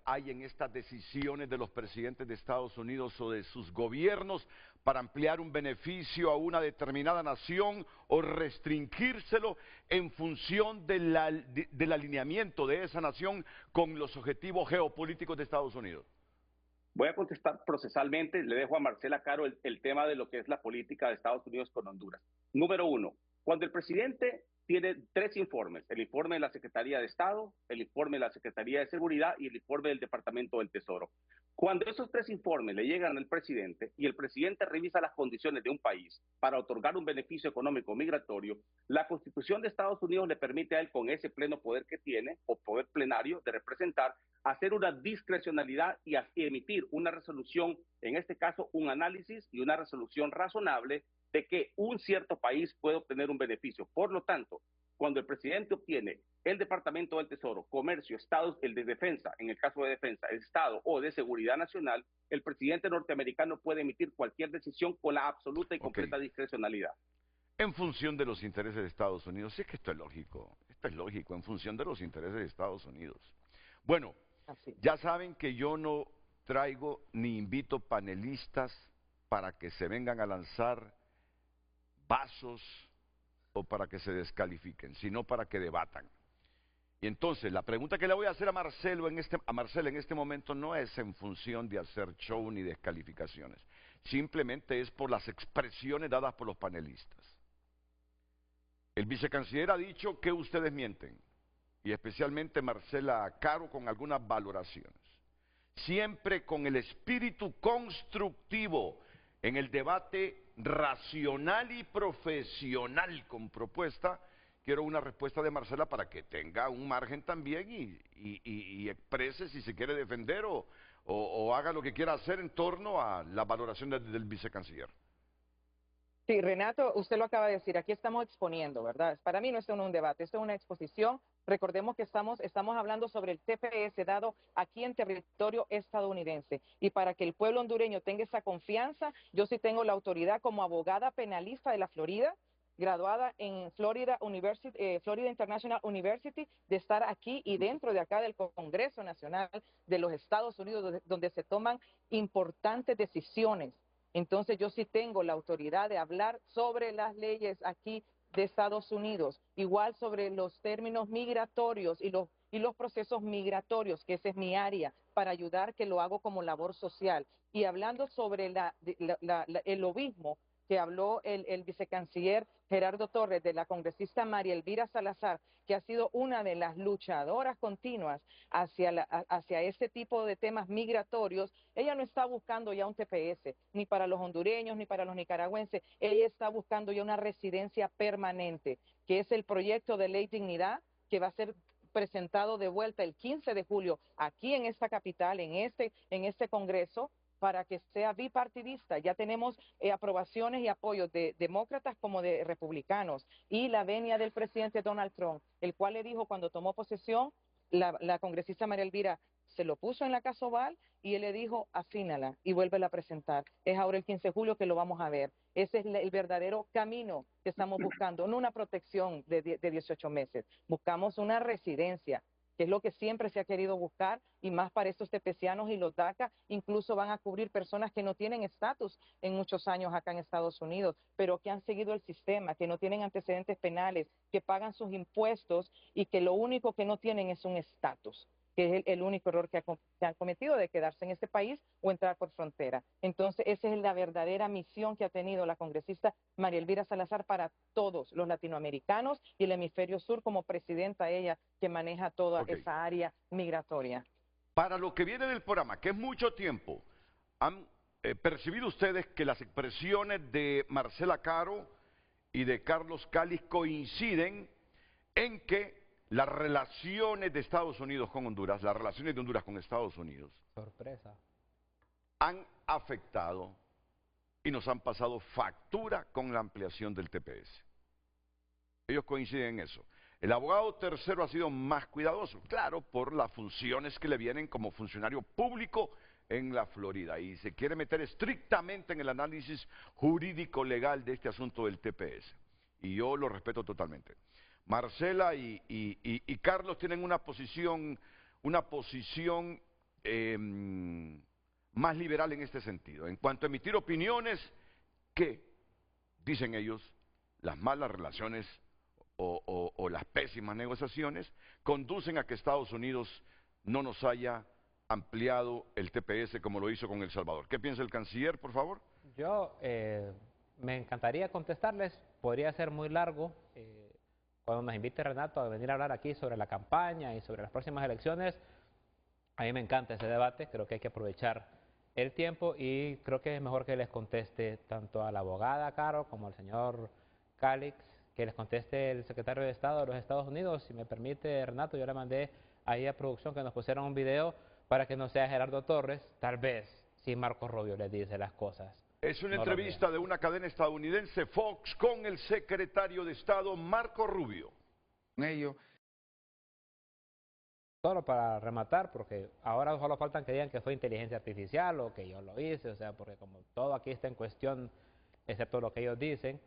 hay en estas decisiones de los presidentes de Estados Unidos o de sus gobiernos para ampliar un beneficio a una determinada nación o restringírselo en función del alineamiento de esa nación con los objetivos geopolíticos de Estados Unidos? Voy a contestar procesalmente, le dejo a Marcela Caro el tema de lo que es la política de Estados Unidos con Honduras. Número 1, cuando el presidente tiene 3 informes, el informe de la Secretaría de Estado, el informe de la Secretaría de Seguridad y el informe del Departamento del Tesoro. Cuando esos 3 informes le llegan al presidente y el presidente revisa las condiciones de un país para otorgar un beneficio económico migratorio, la Constitución de Estados Unidos le permite a él, con ese pleno poder que tiene, o poder plenario de representar, hacer una discrecionalidad y emitir una resolución, en este caso un análisis y una resolución razonable de que un cierto país puede obtener un beneficio. Por lo tanto, cuando el presidente obtiene el Departamento del Tesoro, Comercio, Estados, el de Defensa, en el caso de Defensa, el Estado o de Seguridad Nacional, el presidente norteamericano puede emitir cualquier decisión con la absoluta y completa discrecionalidad. En función de los intereses de Estados Unidos. Sí, es que esto es lógico, en función de los intereses de Estados Unidos. Bueno, ya saben que yo no traigo ni invito panelistas para que se vengan a lanzar vasos o para que se descalifiquen, sino para que debatan. Y entonces, la pregunta que le voy a hacer a Marcela en este momento no es en función de hacer show ni descalificaciones, simplemente es por las expresiones dadas por los panelistas. El vicecanciller ha dicho que ustedes mienten, y especialmente Marcela Caro con algunas valoraciones. Siempre con el espíritu constructivo en el debate racional y profesional con propuesta. Quiero una respuesta de Marcela para que tenga un margen también y exprese si se quiere defender o haga lo que quiera hacer en torno a la valoración del vicecanciller. Sí, Renato, usted lo acaba de decir, aquí estamos exponiendo, ¿verdad? Para mí no es un debate, esto es una exposición. Recordemos que estamos hablando sobre el TPS dado aquí en territorio estadounidense. Y para que el pueblo hondureño tenga esa confianza, yo sí tengo la autoridad como abogada penalista de la Florida, graduada en Florida International University, de estar aquí y dentro de acá del Congreso Nacional de los Estados Unidos, donde se toman importantes decisiones. Entonces yo sí tengo la autoridad de hablar sobre las leyes aquí de Estados Unidos, igual sobre los términos migratorios y los procesos migratorios, que esa es mi área, para ayudar, que lo hago como labor social. Y hablando sobre el lobismo que habló el vicecanciller Gerardo Torres, de la congresista María Elvira Salazar, que ha sido una de las luchadoras continuas hacia este tipo de temas migratorios. Ella no está buscando ya un TPS, ni para los hondureños, ni para los nicaragüenses. Ella está buscando ya una residencia permanente, que es el proyecto de ley Dignidad, que va a ser presentado de vuelta el 15 de julio aquí en esta capital, en este Congreso, para que sea bipartidista. Ya tenemos aprobaciones y apoyos de demócratas como de republicanos, y la venia del presidente Donald Trump, el cual le dijo cuando tomó posesión, la congresista María Elvira se lo puso en la Casa Oval y él le dijo, afínala y vuélvela a presentar. Es ahora el 15 de julio que lo vamos a ver. Ese es el verdadero camino que estamos buscando, no una protección de 18 meses. Buscamos una residencia, que es lo que siempre se ha querido buscar, y más para estos tepecianos, y los DACA incluso van a cubrir personas que no tienen estatus en muchos años acá en Estados Unidos, pero que han seguido el sistema, que no tienen antecedentes penales, que pagan sus impuestos y que lo único que no tienen es un estatus, que es el único error que han cometido, de quedarse en este país o entrar por frontera. Entonces, esa es la verdadera misión que ha tenido la congresista María Elvira Salazar para todos los latinoamericanos y el hemisferio sur, como presidenta ella, que maneja toda esa área migratoria. Para lo que viene del programa, que es mucho tiempo, ¿han percibido ustedes que las expresiones de Marcela Caro y de Carlos Calix coinciden en que las relaciones de Estados Unidos con Honduras, las relaciones de Honduras con Estados Unidos, sorpresa, han afectado y nos han pasado factura con la ampliación del TPS? Ellos coinciden en eso. El abogado tercero ha sido más cuidadoso, claro, por las funciones que le vienen como funcionario público en la Florida, y se quiere meter estrictamente en el análisis jurídico legal de este asunto del TPS. Y yo lo respeto totalmente. Marcela y Carlos tienen una posición más liberal en este sentido, en cuanto a emitir opiniones que, dicen ellos, las malas relaciones o las pésimas negociaciones conducen a que Estados Unidos no nos haya ampliado el TPS como lo hizo con El Salvador. ¿Qué piensa el canciller, por favor? Yo me encantaría contestarles, podría ser muy largo. Cuando nos invite Renato a venir a hablar aquí sobre la campaña y sobre las próximas elecciones, a mí me encanta ese debate, creo que hay que aprovechar el tiempo, y creo que es mejor que les conteste tanto a la abogada Caro como al señor Calix, que les conteste el secretario de Estado de los Estados Unidos. Si me permite, Renato, yo le mandé ahí a producción que nos pusieran un video para que no sea Gerardo Torres, tal vez si Marco Rubio les dice las cosas. Es una entrevista de una cadena estadounidense, Fox, con el secretario de Estado, Marco Rubio. Solo para rematar, porque ahora solo faltan que digan que fue inteligencia artificial o que yo lo hice, o sea, porque como todo aquí está en cuestión, excepto lo que ellos dicen,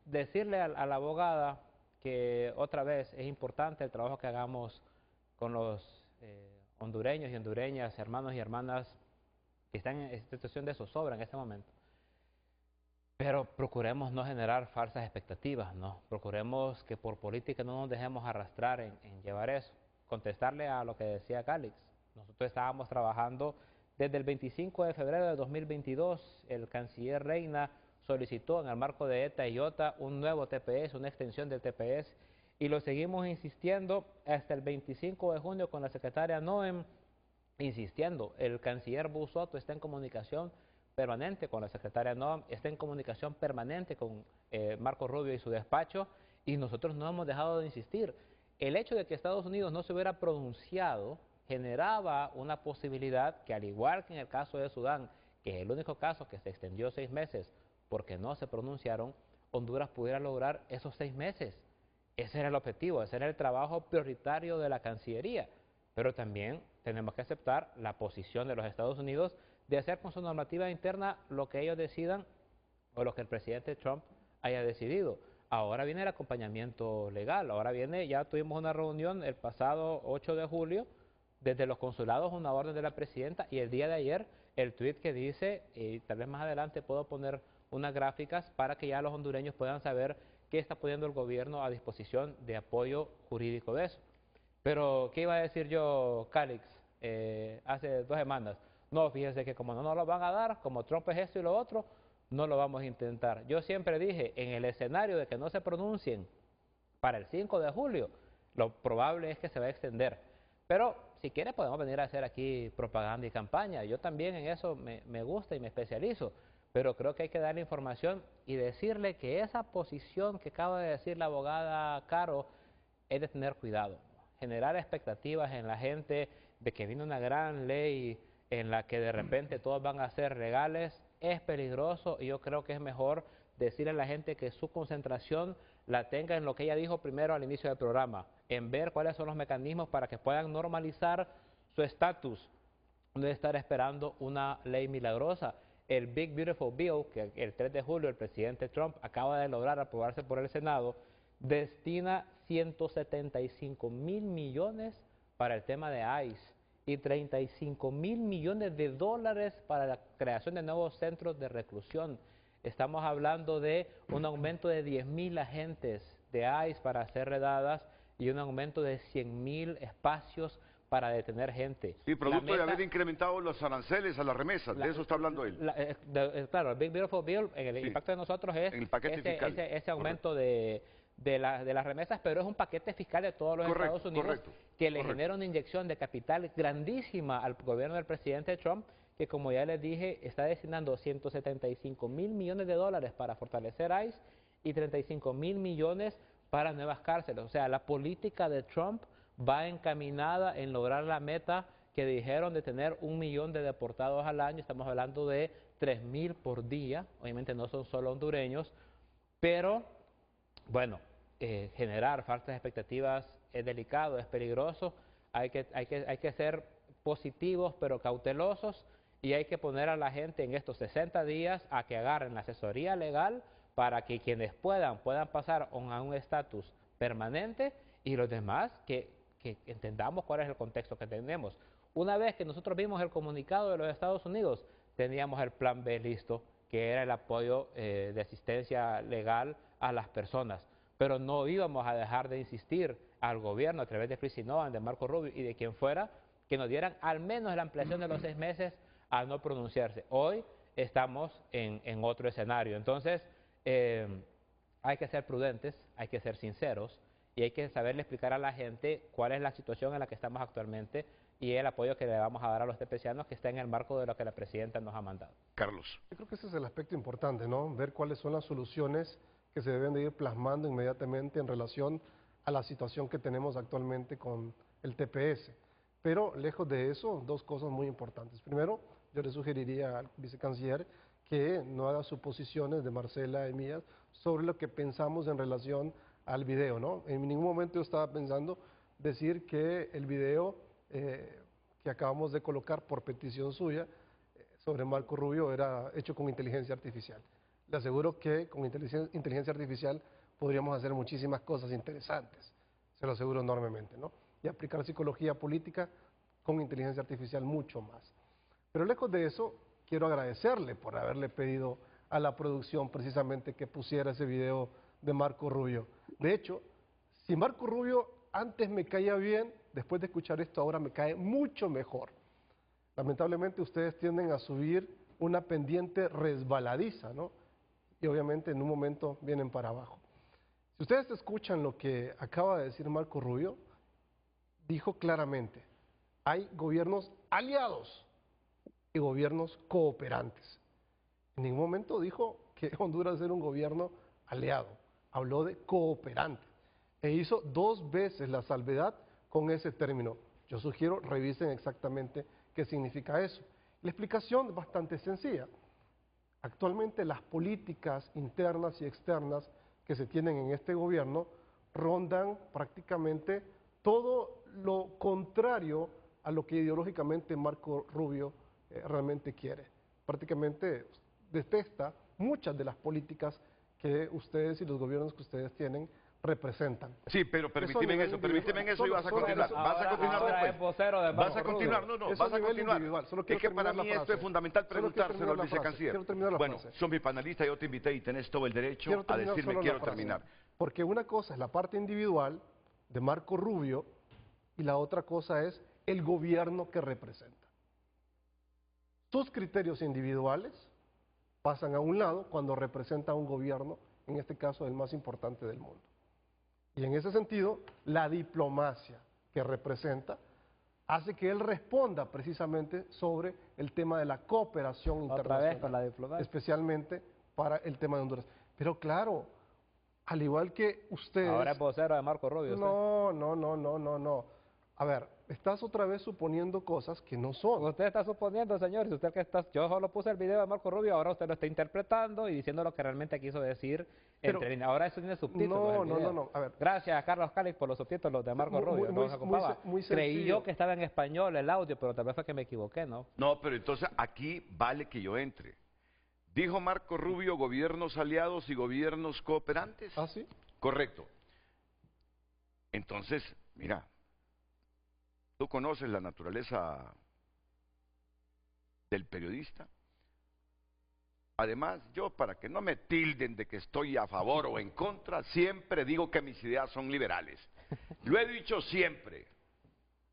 decirle a la abogada que otra vez es importante el trabajo que hagamos con los hondureños y hondureñas, hermanos y hermanas que están en situación de zozobra en este momento. Pero procuremos no generar falsas expectativas, ¿no? Procuremos que por política no nos dejemos arrastrar en llevar eso. Contestarle a lo que decía Calix. Nosotros estábamos trabajando desde el 25 de febrero de 2022. El canciller Reina solicitó en el marco de ETA y OTA un nuevo TPS, una extensión del TPS, y lo seguimos insistiendo hasta el 25 de junio con la secretaria Noem, insistiendo. El canciller Busotto está en comunicación permanente con la secretaria Noem, está en comunicación permanente con Marco Rubio y su despacho, y nosotros no hemos dejado de insistir. El hecho de que Estados Unidos no se hubiera pronunciado generaba una posibilidad que, al igual que en el caso de Sudán, que es el único caso que se extendió 6 meses porque no se pronunciaron, Honduras pudiera lograr esos 6 meses. Ese era el objetivo, ese era el trabajo prioritario de la Cancillería. Pero también tenemos que aceptar la posición de los Estados Unidos de hacer con su normativa interna lo que ellos decidan o lo que el presidente Trump haya decidido. Ahora viene el acompañamiento legal, ahora viene, ya tuvimos una reunión el pasado 8 de julio, desde los consulados una orden de la presidenta, y el día de ayer el tuit que dice, y tal vez más adelante puedo poner unas gráficas para que ya los hondureños puedan saber qué está poniendo el gobierno a disposición de apoyo jurídico de eso. Pero, ¿qué iba a decir yo, Calix, hace 2 semanas? No, fíjense que como no nos lo van a dar, como Trump es esto y lo otro, no lo vamos a intentar. Yo siempre dije, en el escenario de que no se pronuncien para el 5 de julio, lo probable es que se va a extender. Pero si quiere podemos venir a hacer aquí propaganda y campaña. Yo también en eso me gusta y me especializo. Pero creo que hay que darle información y decirle que esa posición que acaba de decir la abogada Caro es de tener cuidado. Generar expectativas en la gente de que viene una gran ley en la que de repente todos van a ser legales es peligroso y yo creo que es mejor decirle a la gente que su concentración la tenga en lo que ella dijo primero al inicio del programa, en ver cuáles son los mecanismos para que puedan normalizar su estatus, no de estar esperando una ley milagrosa. El Big Beautiful Bill, que el 3 de julio el presidente Trump acaba de lograr aprobarse por el Senado, destina 175.000 millones para el tema de ICE y 35.000 millones de dólares para la creación de nuevos centros de reclusión. Estamos hablando de un aumento de 10.000 agentes de ICE para hacer redadas y un aumento de 100.000 espacios para detener gente. Y producto de haber incrementado los aranceles a las remesas, de eso está hablando él. Claro, el Big Beautiful Bill, el impacto de nosotros es ese aumento de las remesas, pero es un paquete fiscal de todos los Estados Unidos que le genera una inyección de capital grandísima al gobierno del presidente Trump, que como ya les dije, está destinando 175.000 millones de dólares para fortalecer ICE y 35.000 millones para nuevas cárceles. O sea, la política de Trump va encaminada en lograr la meta que dijeron de tener 1 millón de deportados al año. Estamos hablando de 3.000 por día. Obviamente no son solo hondureños, pero bueno, generar falsas expectativas es delicado, es peligroso. Hay que ser positivos pero cautelosos y hay que poner a la gente en estos 60 días a que agarren la asesoría legal para que quienes puedan pasar a un estatus permanente y los demás que entendamos cuál es el contexto que tenemos. Una vez que nosotros vimos el comunicado de los Estados Unidos, teníamos el plan B listo, que era el apoyo de asistencia legal a las personas. Pero no íbamos a dejar de insistir al gobierno a través de Chris Nolan, de Marco Rubio y de quien fuera, que nos dieran al menos la ampliación de los 6 meses a no pronunciarse. Hoy estamos en otro escenario. Entonces, hay que ser prudentes, hay que ser sinceros, y hay que saberle explicar a la gente cuál es la situación en la que estamos actualmente y el apoyo que le vamos a dar a los tepecianos que está en el marco de lo que la presidenta nos ha mandado. Carlos. Yo creo que ese es el aspecto importante, ¿no? Ver cuáles son las soluciones que se deben de ir plasmando inmediatamente en relación a la situación que tenemos actualmente con el TPS. Pero lejos de eso, 2 cosas muy importantes. Primero, yo le sugeriría al vicecanciller que no haga suposiciones de Marcela y mías sobre lo que pensamos en relación al video, ¿no? En ningún momento yo estaba pensando decir que el video que acabamos de colocar por petición suya sobre Marco Rubio era hecho con inteligencia artificial. Le aseguro que con inteligencia artificial podríamos hacer muchísimas cosas interesantes, se lo aseguro enormemente, ¿no? Y aplicar psicología política con inteligencia artificial mucho más. Pero lejos de eso, quiero agradecerle por haberle pedido a la producción precisamente que pusiera ese video de Marco Rubio. De hecho, si Marco Rubio antes me caía bien, después de escuchar esto ahora me cae mucho mejor. Lamentablemente ustedes tienden a subir una pendiente resbaladiza, ¿no? Y obviamente en un momento vienen para abajo. Si ustedes escuchan lo que acaba de decir Marco Rubio, dijo claramente, hay gobiernos aliados y gobiernos cooperantes. En ningún momento dijo que Honduras era un gobierno aliado, habló de cooperante e hizo 2 veces la salvedad con ese término. Yo sugiero revisen exactamente qué significa eso. La explicación es bastante sencilla. Actualmente las políticas internas y externas que se tienen en este gobierno rondan prácticamente todo lo contrario a lo que ideológicamente Marco Rubio realmente quiere. Prácticamente detesta muchas de las políticas que ustedes y los gobiernos que ustedes tienen representan. Sí, pero permíteme eso y vas a continuar. Vas a continuar después. Vas a continuar, vas a continuar. Es que para mí esto es fundamental preguntárselo al vicecanciller. Bueno, son mi panelista, yo te invité y tenés todo el derecho a decirme quiero terminar. Porque una cosa es la parte individual de Marco Rubio y la otra cosa es el gobierno que representa. Sus criterios individuales pasan a un lado cuando representa a un gobierno, en este caso el más importante del mundo. Y en ese sentido, la diplomacia que representa hace que él responda precisamente sobre el tema de la cooperación internacional, con la diplomacia, especialmente para el tema de Honduras. Pero claro, al igual que ustedes... Ahora es vocero de Marco Rubio. No. A ver, estás otra vez suponiendo cosas que no son. Usted está suponiendo, señor, si usted que está, yo solo puse el video de Marco Rubio, ahora usted lo está interpretando y diciendo lo que realmente quiso decir. Ahora eso tiene subtítulos. No. A ver. Gracias a Carlos Cálix por los subtítulos de Marco Rubio. Muy Creí yo que estaba en español el audio, pero tal vez fue que me equivoqué, ¿no? No, pero entonces aquí vale que yo entre. Dijo Marco Rubio gobiernos aliados y gobiernos cooperantes. ¿Ah, sí? Correcto. Entonces, mira, tú conoces la naturaleza del periodista. Además, yo, para que no me tilden de que estoy a favor o en contra, siempre digo que mis ideas son liberales. Lo he dicho siempre.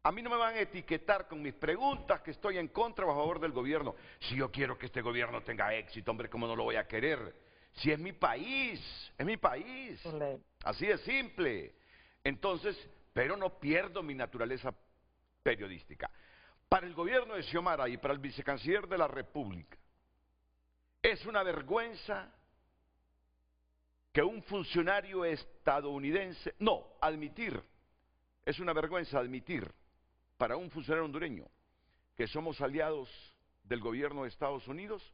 A mí no me van a etiquetar con mis preguntas que estoy en contra o a favor del gobierno. Si yo quiero que este gobierno tenga éxito, hombre, ¿cómo no lo voy a querer? Si es mi país, es mi país. Así de simple. Entonces, pero no pierdo mi naturaleza periodística. Para el gobierno de Xiomara y para el vicecanciller de la República, es una vergüenza que un funcionario estadounidense, es una vergüenza admitir para un funcionario hondureño que somos aliados del gobierno de Estados Unidos.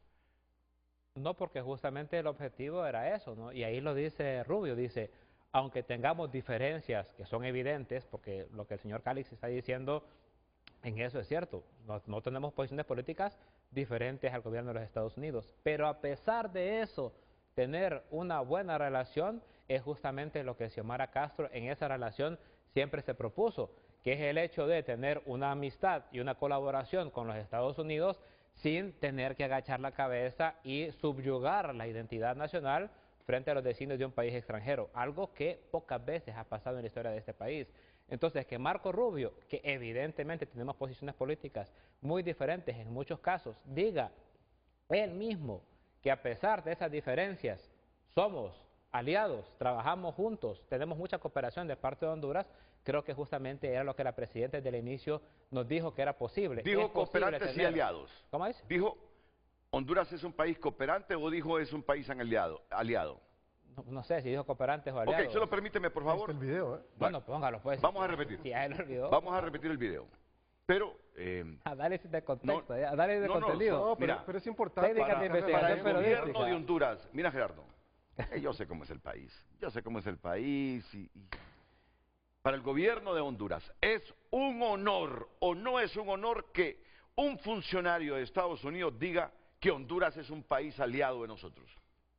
No, porque justamente el objetivo era eso, ¿no? Y ahí lo dice Rubio, dice, aunque tengamos diferencias que son evidentes, porque lo que el señor Cálix está diciendo, en eso es cierto, no tenemos posiciones políticas diferentes al gobierno de los Estados Unidos, pero a pesar de eso, tener una buena relación es justamente lo que Xiomara Castro en esa relación siempre se propuso, que es el hecho de tener una amistad y una colaboración con los Estados Unidos sin tener que agachar la cabeza y subyugar la identidad nacional frente a los designios de un país extranjero, algo que pocas veces ha pasado en la historia de este país. Entonces, que Marco Rubio, que evidentemente tenemos posiciones políticas muy diferentes en muchos casos, diga él mismo que a pesar de esas diferencias somos aliados, trabajamos juntos, tenemos mucha cooperación de parte de Honduras, creo que justamente era lo que la presidenta desde el inicio nos dijo que era posible. Dijo cooperantes y aliados. ¿Cómo es? Dijo, ¿Honduras es un país cooperante o dijo es un país aliado? No sé si dijo cooperantes o aliados. Ok, solo permíteme, por favor. El video, Bueno, póngalo, pues. Vamos a repetir. Si ya él olvidó. Vamos a repetir el video. Pero... análisis de contexto, análisis de contenido. Pero es importante. Técnicas de investigación para el gobierno de Honduras. Mira, Gerardo, yo sé cómo es el país. Yo sé cómo es el país y para el gobierno de Honduras, ¿es un honor o no es un honor que un funcionario de Estados Unidos diga que Honduras es un país aliado de nosotros?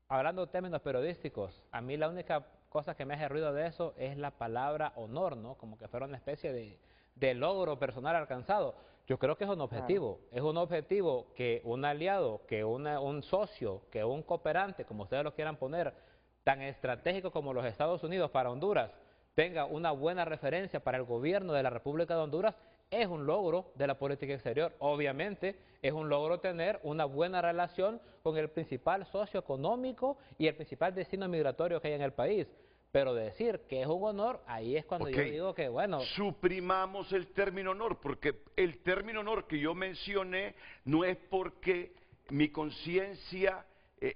Hablando de términos periodísticos, a mí la única cosa que me hace ruido de eso es la palabra honor, ¿no? Como que fuera una especie de logro personal alcanzado. Yo creo que es un objetivo. Es un objetivo que un aliado, que un socio, que un cooperante, como ustedes lo quieran poner, tan estratégico como los Estados Unidos para Honduras, tenga una buena referencia para el gobierno de la República de Honduras, es un logro de la política exterior. Obviamente es un logro tener una buena relación con el principal socio económico y el principal destino migratorio que hay en el país. Pero decir que es un honor, ahí es cuando yo digo que, bueno... Suprimamos el término honor, porque el término honor que yo mencioné no es porque mi conciencia...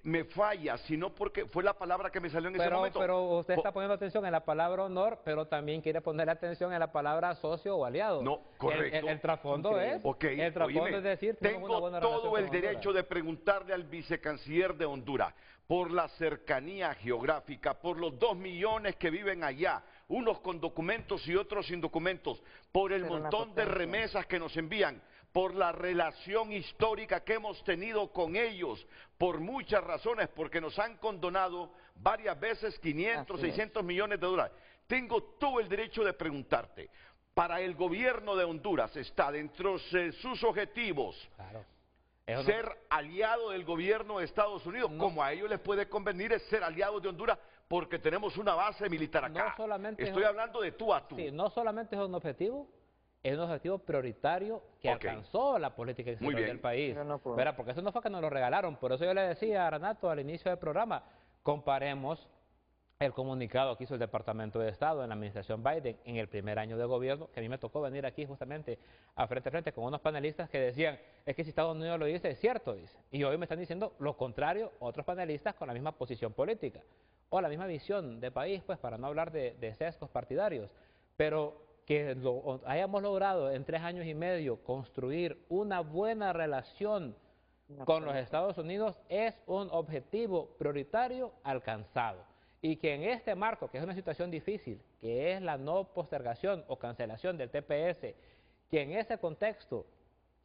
me falla, sino porque fue la palabra que me salió en ese momento. Pero usted está poniendo atención en la palabra honor, pero también quiere poner atención en la palabra socio o aliado. No, correcto. El trasfondo es, el trasfondo es decir, tengo una buena todo el relación con derecho Honduras. de preguntarle al vicecanciller de Honduras, por la cercanía geográfica, por los 2 millones que viven allá, unos con documentos y otros sin documentos, por el montón de remesas que nos envían, por la relación histórica que hemos tenido con ellos, por muchas razones, porque nos han condonado varias veces 500, 600 millones de dólares. Tengo todo el derecho de preguntarte, para el gobierno de Honduras está dentro de sus objetivos ser aliado del gobierno de Estados Unidos, como a ellos les puede convenir es ser aliados de Honduras, porque tenemos una base militar acá. No solamente estoy hablando de tú a tú. Sí, no solamente es un objetivo, es un objetivo prioritario que alcanzó la política exterior del país. ¿Verdad? Porque eso no fue que nos lo regalaron. Por eso yo le decía a Renato al inicio del programa, comparemos el comunicado que hizo el Departamento de Estado en la administración Biden en el primer año de gobierno, que a mí me tocó venir aquí justamente a frente con unos panelistas que decían, es que si Estados Unidos lo dice, es cierto, dice. Y hoy me están diciendo lo contrario otros panelistas con la misma posición política o la misma visión de país, pues para no hablar de sesgos partidarios. Pero que hayamos logrado en 3 años y medio construir una buena relación con los Estados Unidos es un objetivo prioritario alcanzado. Y que en este marco, que es una situación difícil, que es la no postergación o cancelación del TPS, que en ese contexto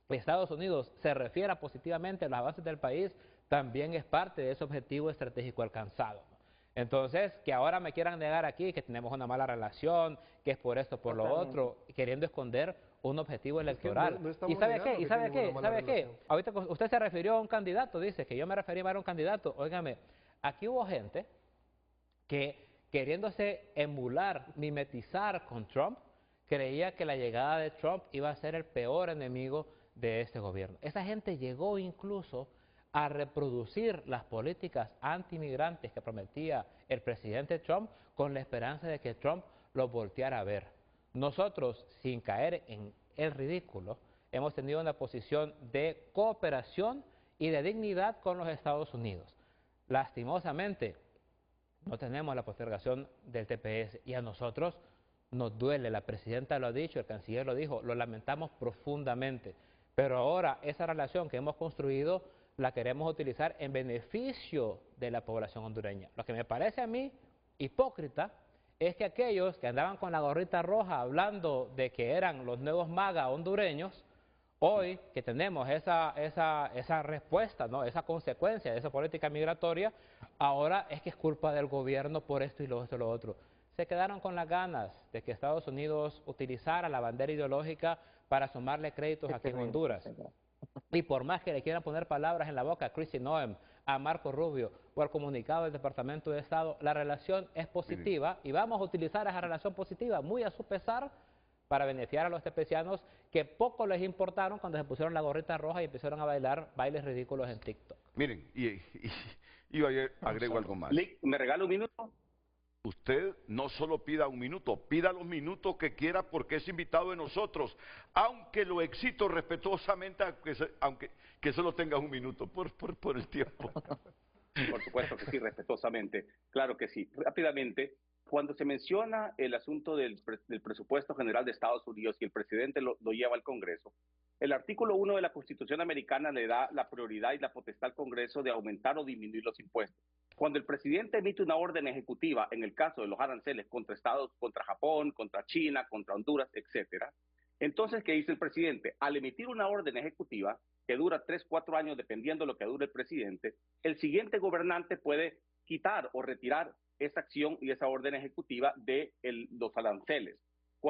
Estados Unidos se refiera positivamente a los avances del país, también es parte de ese objetivo estratégico alcanzado. Entonces, que ahora me quieran negar aquí que tenemos una mala relación, que es por esto, por lo otro, queriendo esconder un objetivo electoral. ¿Y sabe qué? ¿Y sabe qué? ¿Sabe qué? Ahorita usted se refirió a un candidato, dice que yo me refería a un candidato. Óigame, aquí hubo gente que queriéndose emular, mimetizar con Trump, creía que la llegada de Trump iba a ser el peor enemigo de este gobierno. Esa gente llegó incluso a reproducir las políticas antimigrantes que prometía el presidente Trump con la esperanza de que Trump los volteara a ver. Nosotros, sin caer en el ridículo, hemos tenido una posición de cooperación y de dignidad con los Estados Unidos. Lastimosamente, no tenemos la postergación del TPS y a nosotros nos duele, la presidenta lo ha dicho, el canciller lo dijo, lo lamentamos profundamente, pero ahora esa relación que hemos construido la queremos utilizar en beneficio de la población hondureña. Lo que me parece a mí hipócrita es que aquellos que andaban con la gorrita roja hablando de que eran los nuevos MAGA hondureños, hoy que tenemos esa respuesta, ¿no? Esa consecuencia de esa política migratoria, ahora es que es culpa del gobierno por esto y lo otro. Se quedaron con las ganas de que Estados Unidos utilizara la bandera ideológica para sumarle créditos aquí en Honduras. Y por más que le quieran poner palabras en la boca a Kristi Noem, a Marco Rubio o al comunicado del Departamento de Estado, la relación es positiva y vamos a utilizar esa relación positiva muy a su pesar para beneficiar a los tepecianos que poco les importaron cuando se pusieron la gorrita roja y empezaron a bailar bailes ridículos en TikTok. Miren, y yo agrego algo más. ¿Me regala un minuto? Usted no solo pida un minuto, pida los minutos que quiera porque es invitado de nosotros, aunque lo excito respetuosamente, aunque que solo tenga un minuto por el tiempo. Por supuesto que sí, respetuosamente, claro que sí. Rápidamente, cuando se menciona el asunto del presupuesto general de Estados Unidos y el presidente lo lleva al Congreso, el artículo 1 de la Constitución americana le da la prioridad y la potestad al Congreso de aumentar o disminuir los impuestos. Cuando el presidente emite una orden ejecutiva, en el caso de los aranceles contra Estados, contra Japón, contra China, contra Honduras, etcétera, entonces, ¿qué dice el presidente? Al emitir una orden ejecutiva, que dura 3, 4 años, dependiendo de lo que dure el presidente, el siguiente gobernante puede quitar o retirar esa acción y esa orden ejecutiva de los aranceles.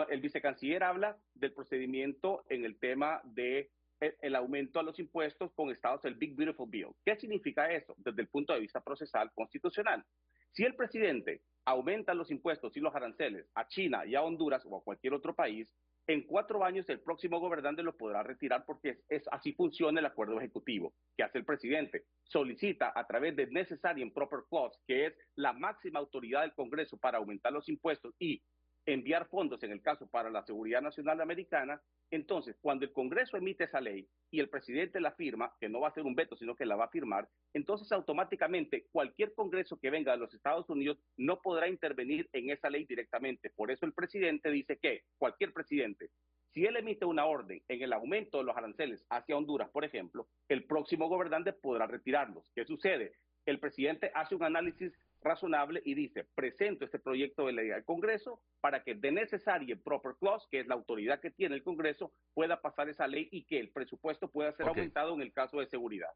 El vicecanciller habla del procedimiento en el tema de el aumento a los impuestos con estados, el Big Beautiful Bill. ¿Qué significa eso desde el punto de vista procesal constitucional? Si el presidente aumenta los impuestos y los aranceles a China y a Honduras o a cualquier otro país, en 4 años el próximo gobernante lo podrá retirar porque así funciona el acuerdo ejecutivo que hace el presidente. Solicita a través de Necessary and Proper Clause, que es la máxima autoridad del Congreso para aumentar los impuestos y enviar fondos, en el caso para la seguridad nacional americana. Entonces, cuando el Congreso emite esa ley y el presidente la firma, que no va a ser un veto, sino que la va a firmar, entonces automáticamente cualquier Congreso que venga de los Estados Unidos no podrá intervenir en esa ley directamente. Por eso el presidente dice que cualquier presidente, si él emite una orden en el aumento de los aranceles hacia Honduras, por ejemplo, el próximo gobernante podrá retirarlos. ¿Qué sucede? El presidente hace un análisis razonable y dice, presento este proyecto de ley al Congreso para que de Necessary and Proper Clause, que es la autoridad que tiene el Congreso, pueda pasar esa ley y que el presupuesto pueda ser aumentado en el caso de seguridad.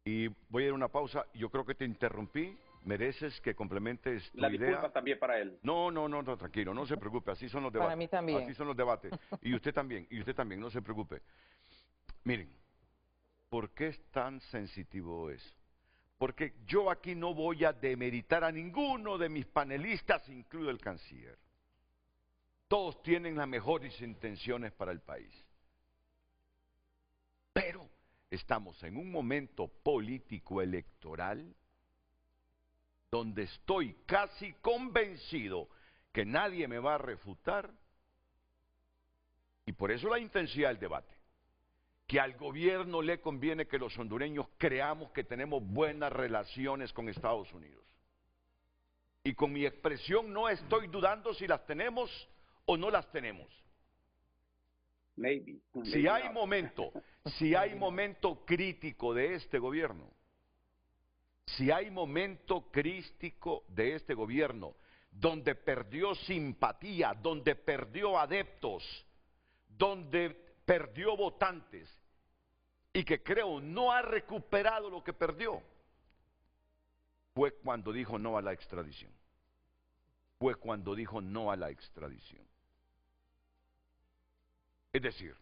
Y voy a ir a una pausa. Yo creo que te interrumpí. Mereces que complementes tu idea. La disculpa también para él. No, tranquilo, no se preocupe. Así son los debates. Para mí también. Así son los debates. Y usted también, no se preocupe. Miren, ¿por qué es tan sensitivo eso? Porque yo aquí no voy a demeritar a ninguno de mis panelistas, incluido el canciller. todos tienen las mejores intenciones para el país. Pero estamos en un momento político electoral donde estoy casi convencido que nadie me va a refutar, y por eso la intensidad del debate, que al gobierno le conviene que los hondureños creamos que tenemos buenas relaciones con Estados Unidos. Y con mi expresión no estoy dudando si las tenemos o no las tenemos. Maybe Si hay not. momento crítico de este gobierno, donde perdió simpatía, donde perdió adeptos, donde perdió votantes, y que creo no ha recuperado lo que perdió, fue cuando dijo no a la extradición. Es decir,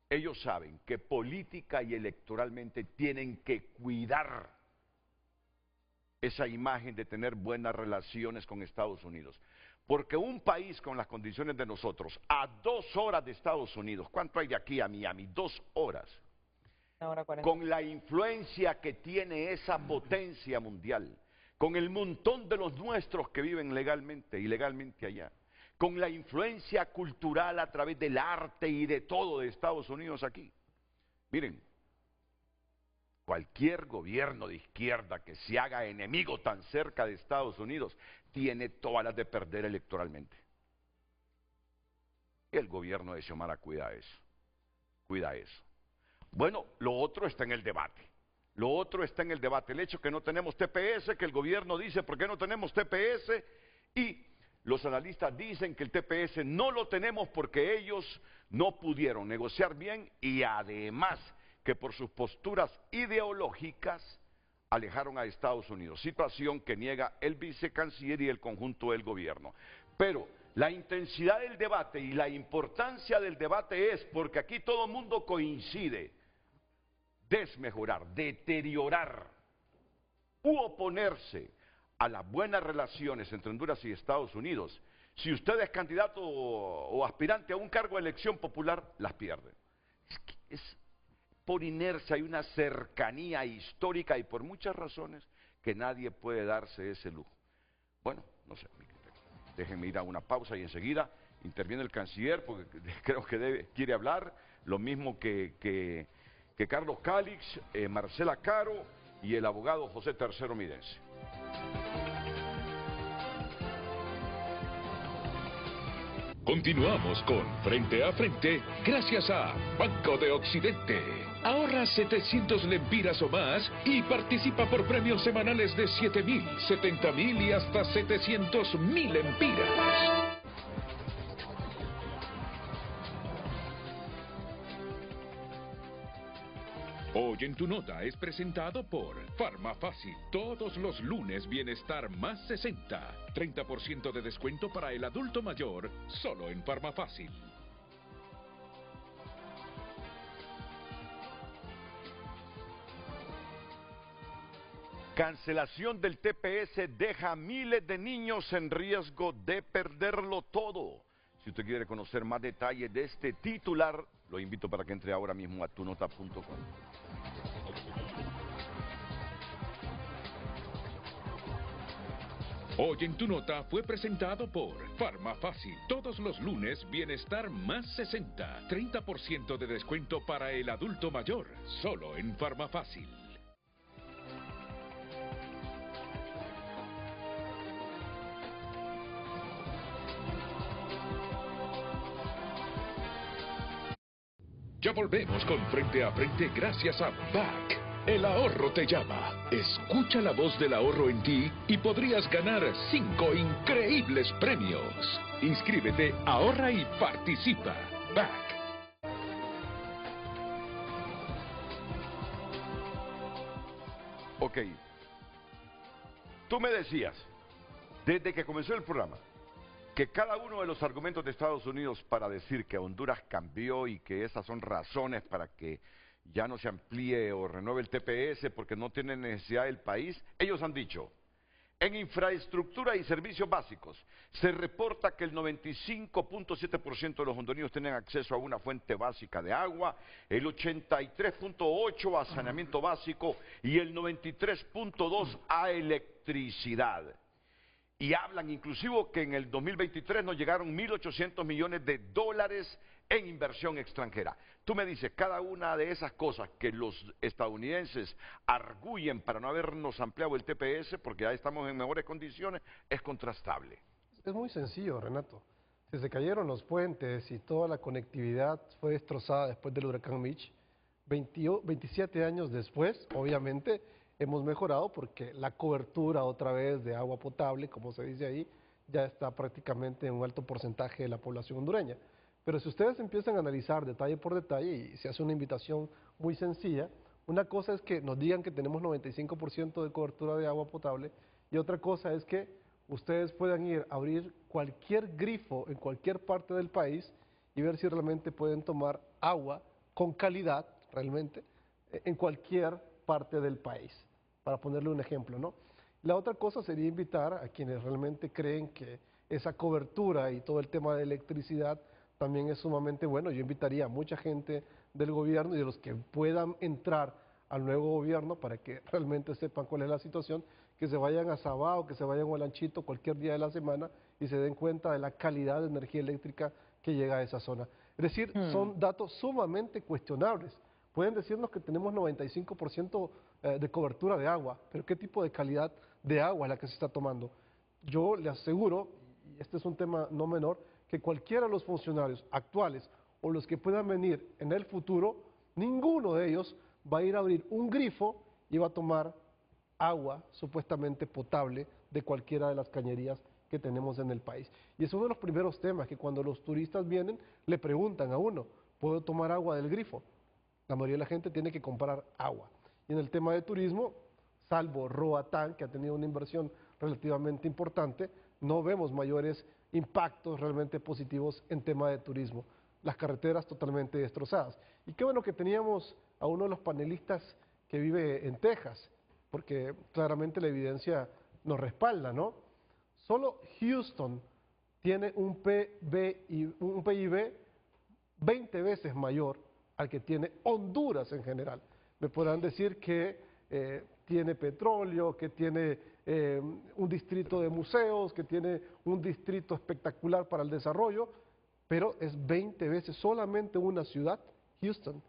ellos saben que política y electoralmente tienen que cuidar esa imagen de tener buenas relaciones con Estados Unidos. Porque un país con las condiciones de nosotros, a 2 horas de Estados Unidos, ¿cuánto hay de aquí a Miami? 2 horas. 1:40. Con la influencia que tiene esa potencia mundial, con el montón de los nuestros que viven legalmente, ilegalmente allá, con la influencia cultural a través del arte y de todo de Estados Unidos aquí. Miren, cualquier gobierno de izquierda que se haga enemigo tan cerca de Estados Unidos tiene todas las de perder electoralmente. El gobierno de Xiomara cuida eso. Bueno, lo otro está en el debate. El hecho que no tenemos TPS, que el gobierno dice, ¿por qué no tenemos TPS? Y los analistas dicen que el TPS no lo tenemos porque ellos no pudieron negociar bien, y además que por sus posturas ideológicas alejaron a Estados Unidos, situación que niega el vicecanciller y el conjunto del gobierno. Pero la intensidad del debate y la importancia del debate es porque aquí todo el mundo coincide: desmejorar, deteriorar u oponerse a las buenas relaciones entre Honduras y Estados Unidos. Si usted es candidato o aspirante a un cargo de elección popular, las pierde. Es por inercia, hay una cercanía histórica y por muchas razones que nadie puede darse ese lujo. Bueno, no sé, déjenme ir a una pausa y enseguida interviene el canciller porque creo que quiere hablar, lo mismo que Carlos Calix, Marcela Caro y el abogado José Tercero Midense. Continuamos con Frente a Frente gracias a Banco de Occidente. Ahorra 700 lempiras o más y participa por premios semanales de 7.000, 70.000 y hasta 700.000 lempiras. Hoy en tu nota es presentado por Farmafácil. Todos los lunes Bienestar más 60. 30% de descuento para el adulto mayor, solo en Farmafácil. Cancelación del TPS deja a miles de niños en riesgo de perderlo todo. Si usted quiere conocer más detalles de este titular, lo invito para que entre ahora mismo a tunota.com. Hoy en tu nota fue presentado por Farmafácil. Todos los lunes Bienestar más 60. 30% de descuento para el adulto mayor, solo en Farmafácil. Ya volvemos con Frente a Frente gracias a BAC. El ahorro te llama. Escucha la voz del ahorro en ti y podrías ganar 5 increíbles premios. Inscríbete, ahorra y participa. BAC. Ok. Tú me decías, desde que comenzó el programa, que cada uno de los argumentos de Estados Unidos para decir que Honduras cambió y que esas son razones para que ya no se amplíe o renueve el TPS porque no tiene necesidad del país, ellos han dicho, En infraestructura y servicios básicos, se reporta que el 95.7% de los hondureños tienen acceso a una fuente básica de agua, el 83.8% a saneamiento básico y el 93.2% a electricidad. Y hablan inclusive que en el 2023 nos llegaron 1.800 millones de dólares en inversión extranjera. Tú me dices, cada una de esas cosas que los estadounidenses arguyen para no habernos ampliado el TPS, porque ya estamos en mejores condiciones, es contrastable. Es muy sencillo, Renato. Si se cayeron los puentes y toda la conectividad fue destrozada después del huracán Mitch, 27 años después, obviamente, hemos mejorado porque la cobertura otra vez de agua potable, como se dice ahí, ya está prácticamente en un alto porcentaje de la población hondureña. Pero si ustedes empiezan a analizar detalle por detalle y se hace una invitación muy sencilla, una cosa es que nos digan que tenemos 95% de cobertura de agua potable y otra cosa es que ustedes puedan ir a abrir cualquier grifo en cualquier parte del país y ver si realmente pueden tomar agua con calidad, realmente, en cualquier parte del país, para ponerle un ejemplo, ¿no? La otra cosa sería invitar a quienes realmente creen que esa cobertura y todo el tema de electricidad también es sumamente bueno. Yo invitaría a mucha gente del gobierno y de los que puedan entrar al nuevo gobierno para que realmente sepan cuál es la situación, que se vayan a Sabá o que se vayan a Olanchito cualquier día de la semana y se den cuenta de la calidad de energía eléctrica que llega a esa zona. Es decir, son datos sumamente cuestionables. Pueden decirnos que tenemos 95% de cobertura de agua, pero ¿qué tipo de calidad de agua es la que se está tomando? Yo le aseguro, y este es un tema no menor, que cualquiera de los funcionarios actuales o los que puedan venir en el futuro, ninguno de ellos va a ir a abrir un grifo y va a tomar agua supuestamente potable de cualquiera de las cañerías que tenemos en el país. Y es uno de los primeros temas que cuando los turistas vienen le preguntan a uno, ¿puedo tomar agua del grifo? La mayoría de la gente tiene que comprar agua. Y en el tema de turismo, salvo Roatán, que ha tenido una inversión relativamente importante, no vemos mayores impactos realmente positivos en tema de turismo. Las carreteras totalmente destrozadas. Y qué bueno que teníamos a uno de los panelistas que vive en Texas, porque claramente la evidencia nos respalda, ¿no? Solo Houston tiene un PIB 20 veces mayor al que tiene Honduras en general. Me podrán decir que tiene petróleo, que tiene un distrito de museos, que tiene un distrito espectacular para el desarrollo, pero es 20 veces solamente una ciudad, Houston.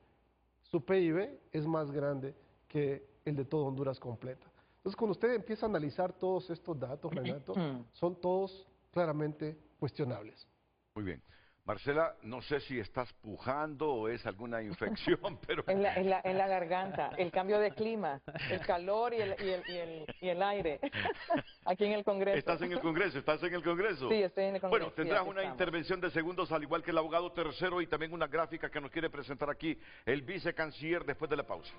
Su PIB es más grande que el de todo Honduras completa. Entonces, cuando usted empieza a analizar todos estos datos, Renato, son todos claramente cuestionables. Muy bien. Marcela, no sé si estás pujando o es alguna infección, pero... En la garganta, el cambio de clima, el calor y el aire, aquí en el Congreso. ¿Estás en el Congreso? ¿Estás en el Congreso? Sí, estoy en el Congreso. Bueno, tendrás una intervención de segundos, al igual que el abogado tercero, y también una gráfica que nos quiere presentar aquí el vicecanciller después de la pausa.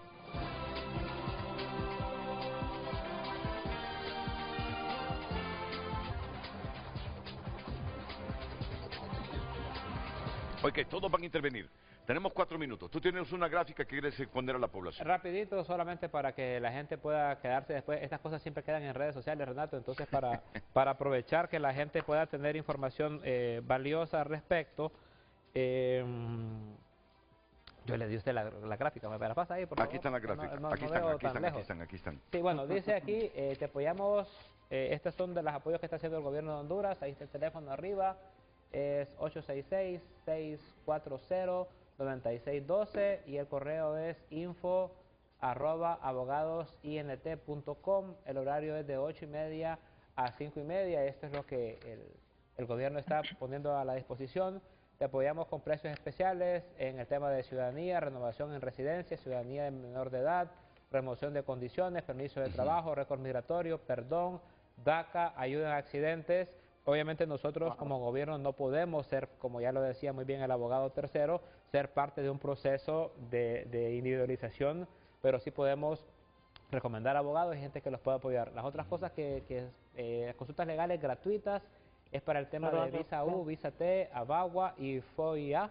Ok, todos van a intervenir. Tenemos 4 minutos. Tú tienes una gráfica que quieres exponer a la población. Rapidito, solamente para que la gente pueda quedarse después. Estas cosas siempre quedan en redes sociales, Renato. Entonces, para aprovechar que la gente pueda tener información valiosa al respecto, yo le di a usted la gráfica. ¿Me la pasa ahí, por favor? Aquí están las gráficas. Aquí están. Sí, bueno, dice aquí, te apoyamos. Estos son de los apoyos que está haciendo el gobierno de Honduras. Ahí está el teléfono arriba. Es 866-640-9612 y el correo es info@abogadosint.com. El horario es de 8:30 a 5:30. Esto es lo que el gobierno está poniendo a la disposición. Te apoyamos con precios especiales en el tema de ciudadanía, renovación en residencia, ciudadanía de menor de edad, remoción de condiciones, permiso de trabajo, récord migratorio, perdón, DACA, ayuda en accidentes. Obviamente nosotros como gobierno no podemos ser, como ya lo decía muy bien el abogado tercero, ser parte de un proceso de individualización, pero sí podemos recomendar abogados y gente que los pueda apoyar. Las otras cosas consultas legales gratuitas es para el tema de Visa U, Visa T, Avagua y FOIA,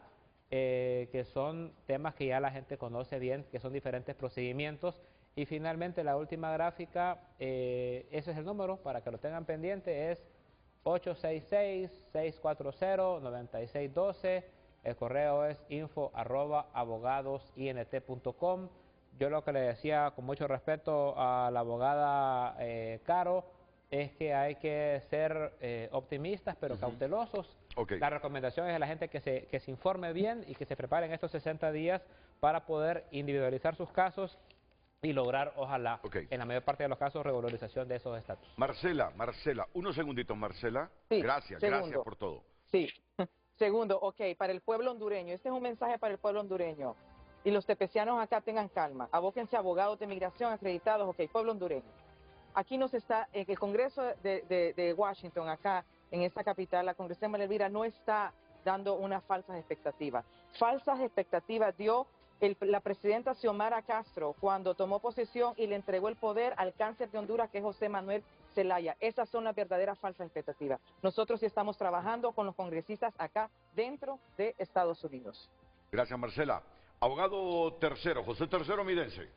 que son temas que ya la gente conoce bien, que son diferentes procedimientos Y finalmente la última gráfica, ese es el número para que lo tengan pendiente, es 866-640-9612. El correo es info@abogadosint.com. Yo lo que le decía con mucho respeto a la abogada Caro es que hay que ser optimistas pero cautelosos. La recomendación es a la gente que se informe bien y que se prepare en estos 60 días para poder individualizar sus casos y lograr, ojalá, en la mayor parte de los casos, regularización de esos estatus. Marcela, unos segunditos, Marcela. Sí, Gracias por todo. Sí. Segundo, para el pueblo hondureño, este es un mensaje para el pueblo hondureño. Y los tepecianos acá tengan calma, abóquense a abogados de migración acreditados, pueblo hondureño. Aquí nos está, en el Congreso de Washington, acá en esta capital, la congresista María Elvira no está dando unas falsas expectativas. Falsas expectativas dio la presidenta Xiomara Castro cuando tomó posesión y le entregó el poder al cáncer de Honduras, que es José Manuel Zelaya. Esas son las verdaderas falsas expectativas. Nosotros sí estamos trabajando con los congresistas acá dentro de Estados Unidos. Gracias, Marcela. Abogado Tercero, José Tercero Midense.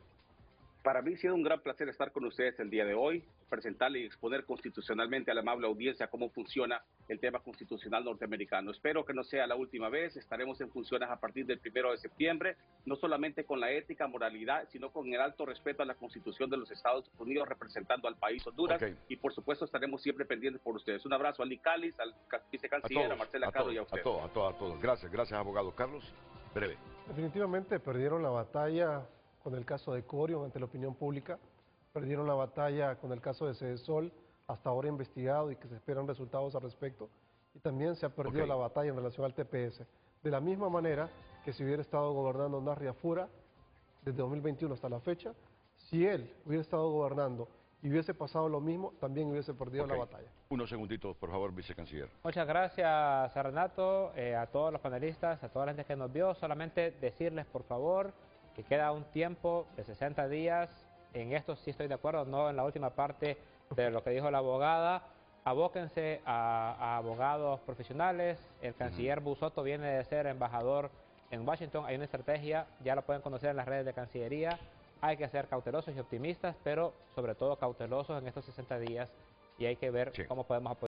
Para mí ha sido un gran placer estar con ustedes el día de hoy, presentarle y exponer constitucionalmente a la amable audiencia cómo funciona el tema constitucional norteamericano. Espero que no sea la última vez, estaremos en funciones a partir del 1 de septiembre, no solamente con la ética, moralidad, sino con el alto respeto a la Constitución de los Estados Unidos, representando al país Honduras, y por supuesto estaremos siempre pendientes por ustedes. Un abrazo a Lee Cáliz, al vicecanciller, a Marcela Caro y a ustedes. A todos. Gracias, abogado Carlos. Breve. Definitivamente perdieron la batalla con el caso de Corion ante la opinión pública, perdieron la batalla con el caso de Cedesol, hasta ahora investigado y que se esperan resultados al respecto, y también se ha perdido la batalla en relación al TPS. De la misma manera que si hubiera estado gobernando Narria Fura desde 2021 hasta la fecha, si él hubiera estado gobernando y hubiese pasado lo mismo, también hubiese perdido la batalla. Unos segunditos, por favor, vicecanciller. Muchas gracias a Renato, a todos los panelistas, a toda la gente que nos vio. Solamente decirles, por favor, que queda un tiempo de 60 días. En esto sí estoy de acuerdo, no en la última parte de lo que dijo la abogada. Abóquense a abogados profesionales. El canciller Busotto viene de ser embajador en Washington. Hay una estrategia, ya lo pueden conocer en las redes de Cancillería. Hay que ser cautelosos y optimistas, pero sobre todo cautelosos en estos 60 días, y hay que ver cómo podemos apoyar.